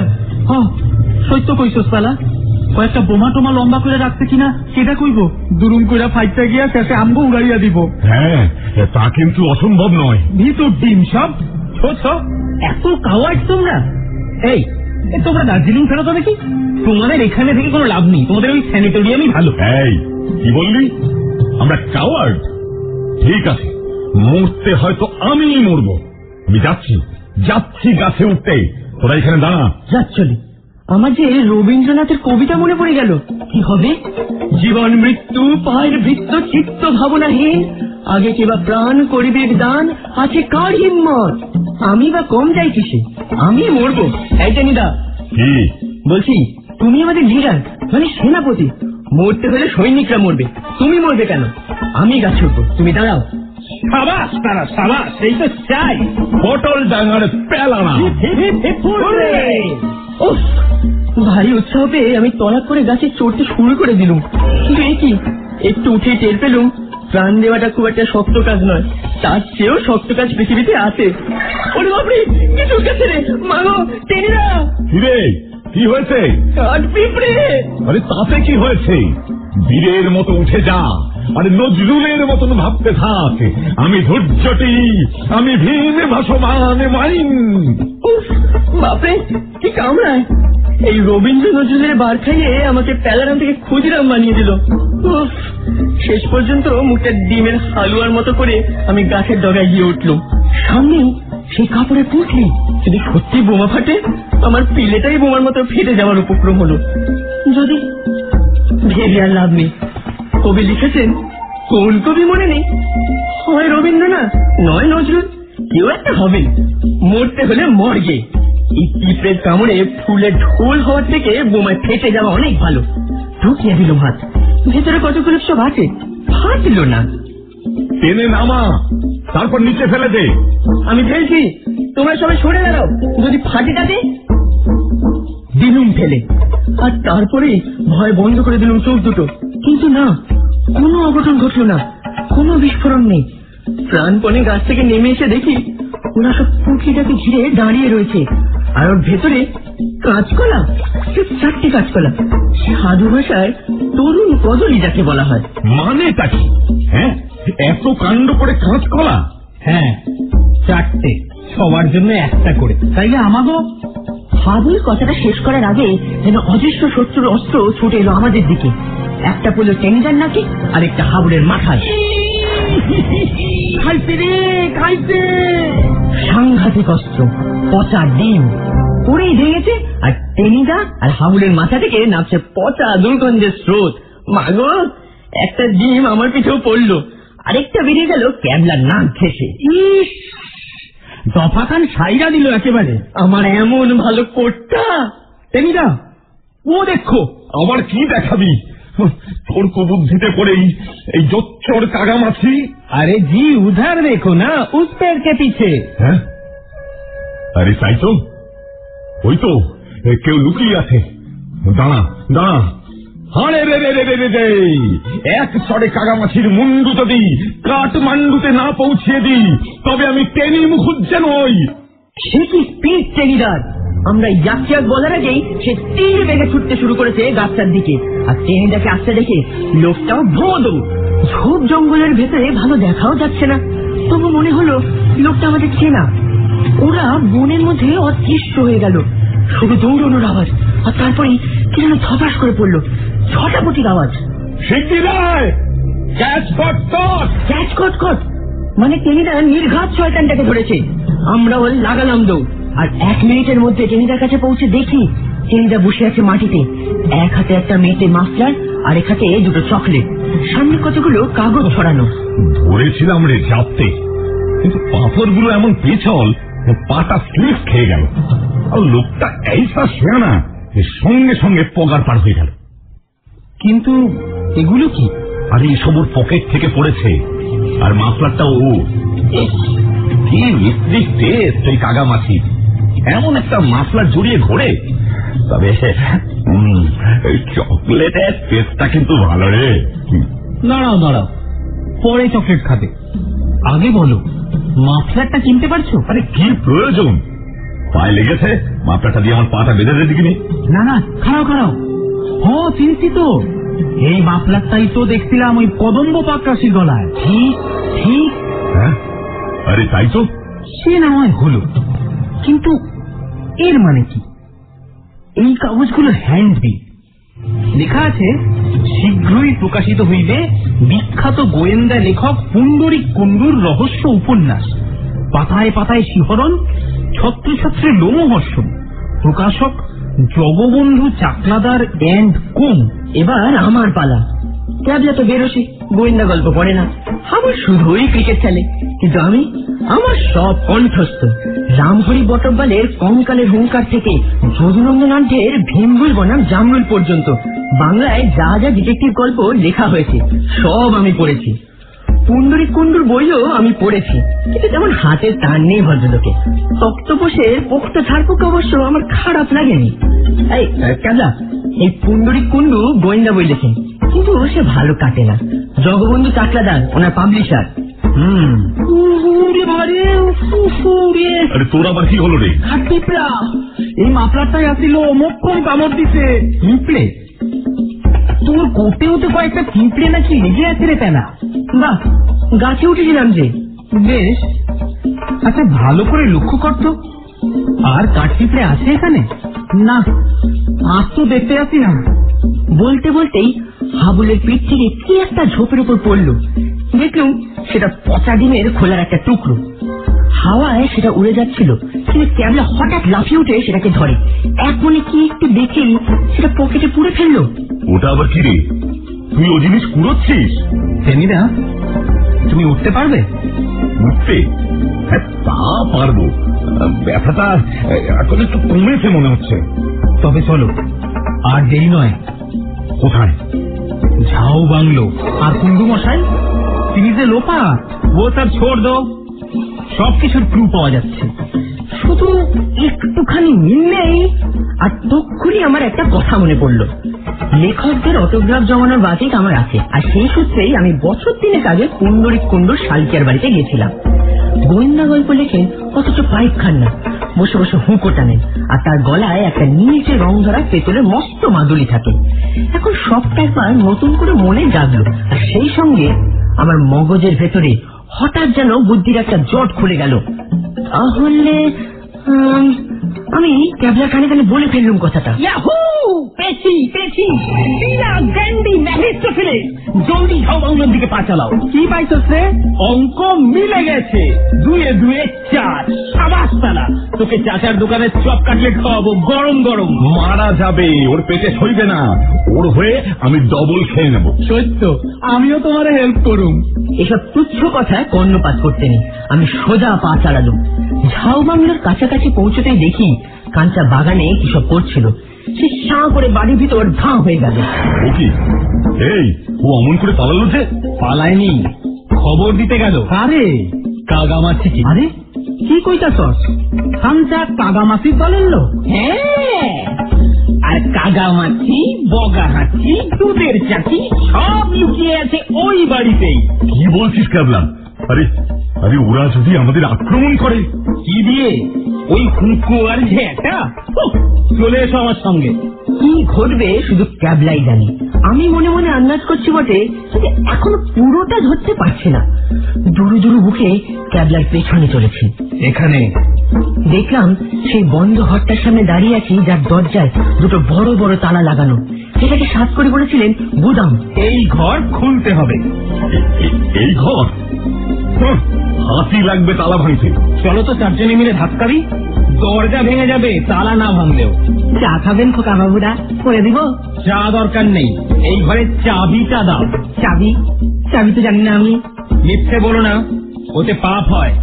সত্য কইছস পালা। কয়েকটা বোমা টোমা লম্বা করে রাখছে কিনা সেটা কইব, দুরুম কইরা ফাইটটা গিয়া শেষে আমগো উড়াইয়া দিব। হ্যাঁ, তা কিন্তু অসম্ভব নয়। ভিতর ডিম সব ছোট। এত কাওয়ার্ড তোমরা। এই তোমরা দার্জিলিং ফেরত হবে কি? তোমাদের এখানে থেকে কোনো লাভ নেই, তোমাদের ওই স্যানিটোরিয়ামই ভালো। এই কি বললি? আমরা কাওয়ার্ড? ঠিক আছে, মরতে হয়তো আমিই মরবো। আমি যাচ্ছি গাছে উঠতে। তোরা এখানে দাঁড়া। যাচ্ছলি। আমার যে রবীন্দ্রনাথের কবিতা মনে পড়ে গেল। কি হবে? জীবন মৃত্যু পায়ের বৃত্ত চিত্ত ভাবনাহীন, আগে কিবা প্রাণ করিবে দান, আছে কার হিম্মত? আমি বা কম যাই কিসে, আমি মরবো। এই টেনিদা, কি বলছি, তুমি আমাদের লিডার মানে সেনাপতি। মরতে হলে সৈনিকরা মরবে, তুমি মরবে কেন? আমি গাছ উঠবো, তুমি দাঁড়াও। সাবাস তারা, সাবাস, সেই তো চাই। পটল ডাঙার পেলানা। ভারী উৎসাহ পেয়ে আমি তড়াক করে গাছে চড়তে শুরু করে দিলুম। কিন্তু এ কি, একটু উঠে টের পেলুম প্রাণ দেওয়াটা খুব একটা শক্ত কাজ নয়, তার চেয়েও শক্ত কাজ পৃথিবীতে আছে। ওরে বাপরে, কিছু কাছে রে, মাগো টেনিদা। কিরে, কি হয়েছে? কাঠ পিঁপড়ে। আরে তাতে কি হয়েছে? বীরের মতো উঠে যা, আরে নজরুলের মতন ভাবতে থাক। আমি ধৈর্যটি, আমি ভীম ভাসমান মাইন। বাপরে, কি কামড়ায়! এই রবীন্দ্র নজরুলের বার খাইয়ে আমাকে প্যালারাম থেকে ক্ষুদিরাম বানিয়ে দিল। শেষ পর্যন্ত মুখটা ডিমের হালুয়ার মতো করে আমি গাছের ডগায় গিয়ে উঠলুম। সামনে সেই কাপড়ের পুঁটলি। যদি সত্যি বোমা ফাটে, আমার পিলেটাই বোমার মতো ফেটে যাওয়ার উপক্রম হলো। যদি ভেবে আর লাভ নেই। কবি লিখেছেন, কোন কবি মনে নেই, হয় রবীন্দ্রনাথ নয় নজরুল, কেউ একটা হবে। মরতে হলে মর্গে। এই পিঁপড়ের কামড়ে ফুলের ঢোল হওয়ার থেকে বোমায় ফেটে যাওয়া অনেক ভালো। ঢুকিয়ে দিল হাত, ভেতরে কতগুলো সব আছে, ফাটল না। টেনে নামা, তারপর নিচে ফেলে দে। আমি ফেলছি, তোমরা সবাই সরে দাঁড়াও, যদি ফাটে কাটে। দিলুম ফেলে, আর তারপরে ভয় বন্ধ করে দিলুম চোখ দুটো। কিন্তু না, কোনো অঘটন ঘটল না, কোনো বিস্ফোরণ নেই। প্রাণপণে গাছ থেকে নেমে এসে দেখি ওরা সব পুঁটলিটাকে ঘিরে দাঁড়িয়ে রয়েছে, আর ওর ভেতরে কাঁচকলা, 4টি কাঁচকলা। সাধু ভাষায় তরুণ কদলি যাকে বলা হয়। মানেটা কি? হ্যাঁ, এত কাণ্ড করে কাঁচকলা? হ্যাঁ, 4টে, সবার জন্য একটা করে। তাইলে আমাগো। হাবুল কথাটা শেষ করার আগে যেন অদৃশ্য শত্রুর অস্ত্র ছুটে এলো আমাদের দিকে। একটা পড়লো টেনিদার নাকে, আর একটা হাবুলের মাথায়। খাইছে রে, খাইছে! সাংঘাতিক অস্ত্র, পচা ডিম পুরেই ভেঙেছে, আর টেনিদা আর হাবুলের মাথা থেকে নামছে পচা দুর্গন্ধের স্রোত। মাগো, একটা ডিম আমার পিঠেও পড়লো, আরেকটা বেরিয়ে গেল ক্যাবলার নাক ঘেঁষে। ইস, দফাখান সাইরা দিল একেবারে। আমার এমন ভালো কোটটা। টেনিদা, ও দেখো। আবার কি দেখাবি? তোর কুবুদ্ধিতে পড়েই এই জোচ্চর কাগামাছি। अरे जी उधर देखो ना, उस पेड़ के पीछे। হ্যাঁ, আরে তাই তো, ওই তো কেউ লুকিয়ে আছে। দাঁড়া দাঁড়া, হারে রে রে রে রে রে, এক চড়ে কাগামাছির মুন্ডু যদি কাঠমান্ডুতে না পৌঁছিয়ে দিই, তবে আমি টেনি মুখুজ্জে নই। সে কি স্পিড টেনিদার! আমরা ইয়াক বলার আগেই সে তীর বেগে ছুটতে শুরু করেছে গাছটার দিকে। আর টেনিদাকে আসতে দেখে লোকটাও ভোঁদো। ঝোপ জঙ্গলের ভেতরে ভালো দেখাও যাচ্ছে না, তবু মনে হলো লোকটা আমাদের চেনা। ওরা বনের মধ্যে অদৃশ্য হয়ে গেল। শুধু দৌড়ানোর আওয়াজ, আর তারপরেই কি যেন ধপাস করে পড়লো, ছটাপটির আওয়াজ। ক্যাচ কট মানে টেনিদা নির্ঘাত শয়তানটাকে ধরেছে। আমরা ওর লাগালাম দৌড়, আর 1 মিনিটের মধ্যে টেনিদার কাছে পৌঁছে দেখি টেনিদা বসে আছে মাটিতে, এক হাতে একটা মেয়েতে মাফলার, আর এক হাতে দুটো চকলেট, সামনে কতগুলো কাগজ ছড়ানো। ধরেছিলাম রে চাপতে, কিন্তু পাথরগুলো এমন পেছল, পাটা স্লিপ খেয়ে গেল। আর লোকটা এইসা শেয়ানা, সঙ্গে সঙ্গে পগার পার হয়ে গেল। কিন্তু এগুলো কি? আরে এসব ওর পকেট থেকে পড়েছে, আর মাফলারটা ও। কি মিস্ত্রিক টেস্ট ওই কাগামাছি, এমন একটা মাফলার জড়িয়ে ঘোরে। তবে চকলেটের টেস্টটা কিন্তু ভালো রে। দাঁড়াও দাঁড়াও, পরে চকলেট খাবে, আগে বলো মাফলারটা চিনতে পারছো? আরে কি প্রয়োজন, পায়ে লেগেছে, মাফলারটা দিয়ে আমার পাটা বেঁধে দে দিকিনি। না না, খাড়াও। হ্যাঁ, চিনছি তো, এই মাফলারটাই তো দেখছিলাম ওই কদম্ব পাকরাশির গলায়। ঠিক। হ্যাঁ, আরে তাই তো। সে না হয় হলো, কিন্তু এর মানে কি? এই কাগজগুলো হ্যান্ডবিল, লেখা আছে শীঘ্রই প্রকাশিত হইবে বিখ্যাত গোয়েন্দা লেখক পুণ্ডরীক কুণ্ডুর রহস্য উপন্যাস, পাতায় পাতায় শিহরণ, ছত্রে ছত্রে লোমহর্ষণ, প্রকাশক জগবন্ধু চাকলাদার এন্ড কোং। এবার আমার পালা। ক্যাবলা তো বেরোসি, গোয়েন্দা গল্প পড়ে না, আমার শুধুই ক্রিকেট খেলে। কিন্তু আমার সব কণ্ঠস্থ। রামহরি বটব্বালের কঙ্কালের হুঙ্কার থেকে যদুনন্দনাথের ভীমরুল বনাম জামরুল পর্যন্ত বাংলায় যা যা ডিটেকটিভ গল্প লেখা হয়েছে সব আমি পড়েছি। পুণ্ডরীক কুণ্ডুর বইও আমি পড়েছি, কিন্তু তেমন হাতের টান নেই ভদ্রলোকে। তক্তপোষের পোক্ত ছাড়পোক অবশ্য আমার খারাপ লাগেনি। এই ক্যাবলা, এই পুণ্ডরীক কুণ্ডু গোয়েন্দা বই লেখেন, কিন্তু সে ভালো কাটে না। জগবন্ধু চাকলাদার ওনার পাবলিশার। আরে তোর আবার কি হলো রে? পিঁপড়া, এই মাফলারটাই আসিল, মোক্ষম কামড় দিছে। পিঁপড়ে? তোর কোটেও তো কয়েকটা পিঁপড়ে নাকি লেগে আছে রে পেলা। বাহ, গাছে উঠেছিলাম যে। বেশ, আচ্ছা ভালো করে লক্ষ্য করতো, আর কাঠ পিঁপড়ে আছে এখানে? না, আজ তো দেখতে আসি না। বলতে বলতেই হাবুলের পিঠ থেকে কি একটা ঝোপের উপর পড়লো। দেখলুম সেটা পচা ডিমের খোলার একটা টুকরো। হাওয়ায় সেটা উড়ে যাচ্ছিল, কিন্তু ক্যাবলা হঠাৎ লাফিয়ে উঠে সেটাকে ধরে। এক মনে কি একটু দেখেই সেটা পকেটে পুড়ে ফেললো। ওটা আবার কি রে? তুই ও জিনিস কুড়োচ্ছিস? টেনিদা, তুমি উঠতে পারবে? উঠতে? হ্যাঁ, তা পারবো। ব্যথাটা এখন একটু কমেছে মনে হচ্ছে। তবে চলো, আর দেরি নয়। কোথায়? ঝাউ বাংলো। আর কুণ্ডু মশাই, তিনি যে লোপা, ও সব ছোড় দো, সবকিছুর ক্লু পাওয়া যাচ্ছে। শুধু একটুখানি মিল নেই। আর তক্ষুনি আমার একটা কথা মনে পড়লো। লেখকদের অটোগ্রাফ জমানোর বাতিক আমার আছে, আর সেই সূত্রেই আমি বছর 3 আগে পুণ্ডরীক কুণ্ডুর শালিকার বাড়িতে গেছিলাম। গোয়েন্দা গল্প লেখেন, অথচ পাইপ খান না, বসে বসে হুঁকো টানেন, আর তার গলায় একটা নীলচে রং ধরা পেতলের মস্ত মাদুলি থাকে। এখন সবটা একবার নতুন করে মনে জাগলো, আর সেই সঙ্গে আমার মগজের ভেতরে হঠাৎ যেন বুদ্ধির একটা জট খুলে গেল। তাহলে আমি ক্যাবলার কানে কানে বলে ফেললুম কথাটা। জলদি ঝাউ বাংলোর দিকে পা চালাও। কি পাইছস রে? অঙ্ক মিলে গেছে, 2 × 2 = 4। সাবাস শালা, তোকে চাচার দোকানে চপ কাটলেট খাওয়াবো গরম গরম। মারা যাবে, ওর পেটে সইবে না, ওর হয়ে আমি ডবল খেয়ে নেব। সত্য, আমিও তোমার হেল্প করুম। এসব তুচ্ছ কথায় কর্ণপাত করতে নেই। আমি সোজা পা চালালুম। ঝাউ বাংলোর কাছাকাছি পৌঁছতেই দেখি কাঞ্চা বাগানে কিসব করছিল। সে সাঁ করে বাড়ির ভিতর ধাঁ হয়ে গেল। ও কি, এই ও অমন করে পালালো যে? পালায়নি, খবর দিতে গেল। আরে কাগামাছি কি? আরে কি কইতাছস? কাঞ্চা কাগামাছির দলের লোক? হ্যাঁ, আর কাগামাছি, বগা হাতি, দুধের চাকি সব লুকিয়ে আছে ওই বাড়িতেই। কি বলছিস ক্যাবলা? আরে আরে ওরা যদি আমাদের আক্রমণ করে? কি দিয়ে? ওই হুঁকো আর ঝেঁটা। চলে এসো আমার সঙ্গে। কি ঘটবে শুধু ক্যাবলাই জানি। আমি মনে মনে আন্দাজ করছি বটে, কিন্তু এখনো পুরোটা ধরতে পারছি না। দুরু দুরু বুকে ক্যাবলার পেছনে চলেছি। এখানে দেখলাম সেই বন্ধ ঘরটার সামনে দাঁড়িয়ে আছি, যার দরজায় দুটো বড় বড় তালা লাগানো। সেটাকে সাজ করে বলেছিলেন গুদাম। এই ঘর খুলতে হবে। এই ঘর? হাতি লাগবে তালা ভাঙতে। চলো তো চারজনে মিলে ধাক্কাবি, দরজা ভেঙে যাবে তালা না ভাঙলেও। চা খাবেন খোকা বাবুরা? করে দিব। চা দরকার নেই, এই ঘরের চাবিটা দাও। চাবি? চাবি তো জানি না আমি। মিথ্যে বলো না, ওতে পাপ হয়।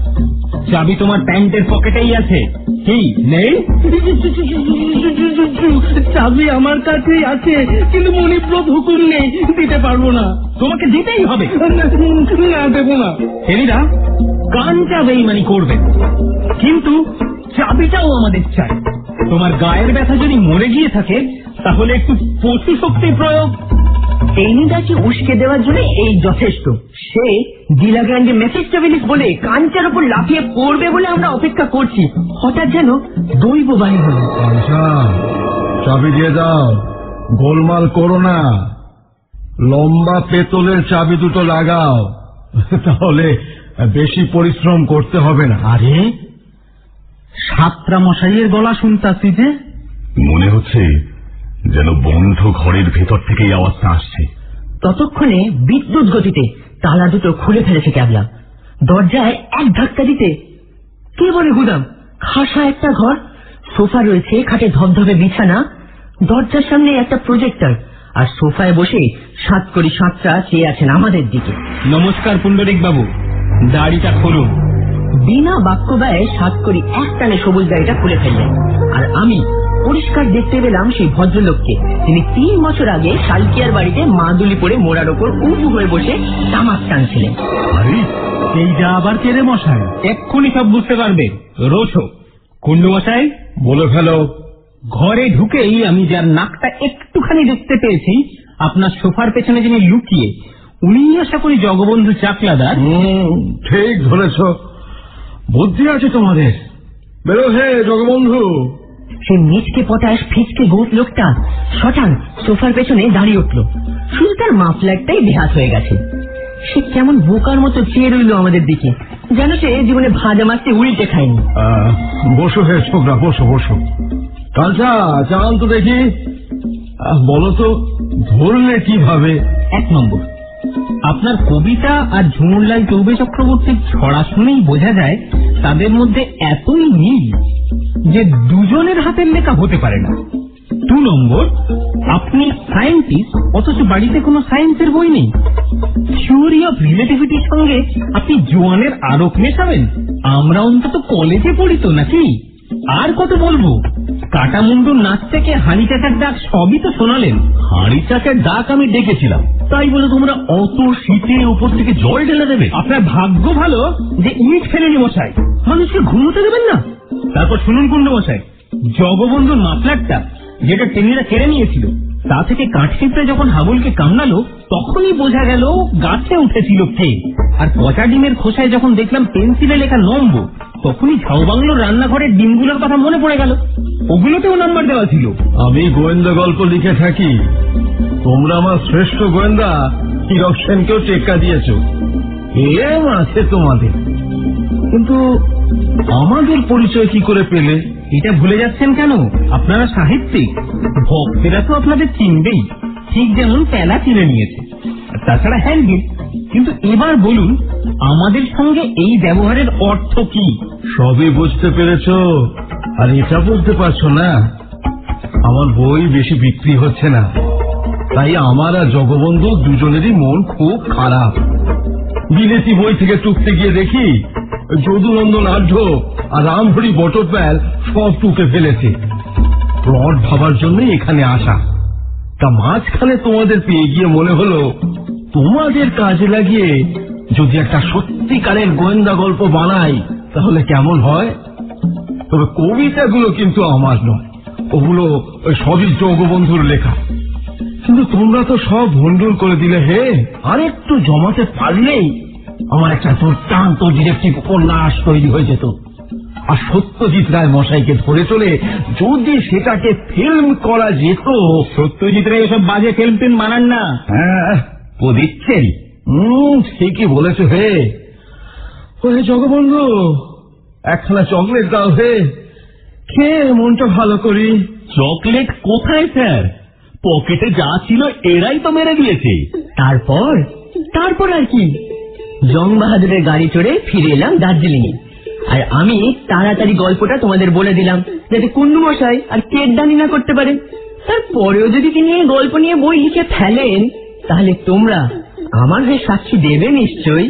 চাবি তোমার প্যান্টের পকেটেই আছে। কি নেই? চাবি আমার কাছেই আছে, কিন্তু মণিপ্রভ হুকুম নেই, দিতে পারবো না। তোমাকে দিতেই হবে। না, দেবো না। ছেলেরা কানটা বেইমানি করবে, কিন্তু চাবিটাও আমাদের চাই। তোমার গায়ের ব্যথা যদি মরে গিয়ে থাকে, তাহলে একটু পশু শক্তি প্রয়োগ। টেনিদাকে উস্কে দেওয়ার জন্য এই যথেষ্ট। সে ডিলাগ্রান্ডে মেফিস্টোফেলিস বলে কাঞ্চার উপর লাফিয়ে পড়বে বলে আমরা অপেক্ষা করছি। হঠাৎ যেন দৈব বাণী হল, আচ্ছা চাবি দিয়ে দাও, গোলমাল করো না, লম্বা পেতলের চাবি দুটো লাগাও, তাহলে বেশি পরিশ্রম করতে হবে না। আরে সাতরা মশাইয়ের গলা শুনতাছি যে। মনে হচ্ছে যেন বন্ধ ঘরের ভেতর থেকে আওয়াজটা আসছে। ততক্ষণে বিদ্যুৎ গতিতে তালা দুটো খুলে ফেলেছে ক্যাবলা। দরজায় এক ধাক্কা দিতে কে বলে গুদাম। খাসা একটা ঘর, সোফা রয়েছে, খাটে ধবধবে বিছানা, দরজার সামনে একটা প্রজেক্টর, আর সোফায় বসে সাতকড়ি সাতটা চেয়ে আছেন আমাদের দিকে। নমস্কার পুণ্ডরিক বাবু, দাড়িটা খুলুন। বিনা বাক্য ব্যয়ে সাতকড়ি এক টানে সবুজ দাড়িটা খুলে ফেললেন। আর আমি পরিষ্কার দেখতে পেলাম সেই ভদ্রলোককে, তিনি 3 বছর আগে শালকিয়ার বাড়িতে মাদুলি পরে মোড়ার ওপর উঁচু হয়ে বসে তামাক টানছিলেন। আরে এই যা আবার কে রে মশাই? এক্ষুনি সব বুঝতে পারবে। রোছো কুন্ডু মশাই, বলে ফেলো। ঘরে ঢুকেই আমি যার নাকটা একটুখানি দেখতে পেয়েছি আপনার সোফার পেছনে যিনি লুকিয়ে, উনি আশা করি জগবন্ধু চাকলাদার। ঠিক ধরেছ, বুদ্ধি আছে তোমাদের। বেরো হে জগবন্ধু। সে মিচকে পটাশ ফিচকে গোপ লোকটা শটান সোফার পেছনে দাঁড়িয়ে উঠল। শুধু তার মাফলারটাই বেহাত হয়ে গেছে। সে কেমন বোকার মতো চেয়ে রইল আমাদের দিকে, যেন সে জীবনে ভাজা মাছতে উল্টে খায়নি। বসো হে ছোকরা, বসো বসো। কাঁচা চাল তো দেখি। বলো তো ধরলে কিভাবে? 1 নম্বর, আপনার কবিতা আর ঝুমুরলাল চৌবে চক্রবর্তীর ছড়া শুনেই বোঝা যায় তাদের মধ্যে এতই মিল যে দুজনের হাতের লেখা হতে পারে না। 2 নম্বর, আপনি সায়েন্টিস্ট, অথচ বাড়িতে কোনো সায়েন্সের বই নেই। থিওরি অফ রিলেটিভিটির সঙ্গে আপনি জোয়ানের আরোপ মেশাবেন। আমরা অন্তত কলেজে পড়ি তো নাকি? আর কত বলবো, কাটা মুন্ডুর নাচ থেকে হাঁড়ি চাচার ডাক সবই তো শোনালেন। হাঁড়ি চাচার ডাক আমি ডেকেছিলাম, তাই বলে তোমরা অত শীতে উপর থেকে জল ঢেলে দেবে? আপনার ভাগ্য ভালো যে ইট ফেলেনি মশাই, মানুষকে ঘুমোতে দেবেন না। তারপর শুনুন কুন্ডু মশাই, জগবন্ধুর মাফলারটা যেটা টেনিরা কেড়ে নিয়েছিল, তা থেকে কাঠচিপড়ে যখন হাবুলকে কামড়ালো, তখনই বোঝা গেল গাছে উঠেছিল কে। আর পচা ডিমের খোসায় যখন দেখলাম পেন্সিলে লেখা নম্বর, তখনই ঝাউ বাংলোর রান্নাঘরের ডিমগুলোর কথা মনে পড়ে গেল, ওগুলোতেও নাম্বার দেওয়া ছিল। আমি গোয়েন্দা গল্প লিখে থাকি, তোমরা আমার শ্রেষ্ঠ গোয়েন্দা হীরক সেনকেও টেক্কা দিয়েছ, এম আছে তোমাদের। কিন্তু আমাদের পরিচয় কি করে পেলে? এটা ভুলে যাচ্ছেন কেন? আপনারা সাহিত্যিক, ভক্তেরা তো আপনাদের চিনবেই, ঠিক যেমন প্যালা চিনে নিয়েছে। তাছাড়া হ্যান্ডবিল। কিন্তু এবার বলুন, আমাদের সঙ্গে এই ব্যবহারের অর্থ কি? সবই বুঝতে পেরেছ, আর এটা বুঝতে পারছো না আমার বই বেশি বিক্রি হচ্ছে না, তাই আমার আর জগবন্ধু দুজনেরই মন খুব খারাপ। বিদেশি বই থেকে টুকতে গিয়ে দেখি যদুনন্দন আঢ্য আর রামহরি বটপ্যাল সব টুকে ফেলেছে। প্লট ভাবার জন্য এখানে আসা, তা মাঝখানে তোমাদের পেয়ে গিয়ে মনে হলো তোমাদের কাজে লাগিয়ে যদি একটা সত্যিকারের গোয়েন্দা গল্প বানাই তাহলে কেমন হয়। তবে কবিতাগুলো কিন্তু আমার নয়, ওগুলো সবই জগবন্ধুর লেখা। কিন্তু তোমরা তো সব ভণ্ডুল করে দিলে হে। আর একটু জমাতে পারলেই আমার একটা দুর্দান্ত ডিটেকটিভ উপন্যাস তৈরি হয়ে যেত। আর সত্যজিৎ রায় মশাইকে ধরে চলে যদি সেটাকে ফিল্ম করা যেত। সত্যজিৎ রায় এসব বাজে ফিল্ম টিম বানান না। হ্যাঁ, ও দিচ্ছেন। ঠিকই বলেছ হে। ওহে জগবন্ধু, একখানা চকলেট দাও হে, খেয়ে মনটা ভালো করি। চকলেট কোথায় স্যার? পকেটে যা ছিল এরাই তো মেরে দিয়েছে। তারপর আর কি, জং বাহাদুরের গাড়ি চড়ে ফিরে এলাম দার্জিলিং এ। আর আমি তাড়াতাড়ি গল্পটা তোমাদের বলে দিলাম যাতে কুন্ডু মশাই আর কেটদানি না করতে পারে। তারপরেও যদি তিনি এই গল্প নিয়ে বই লিখে ফেলেন তাহলে তোমরা আমার হয়ে সাক্ষী দেবে নিশ্চয়ই।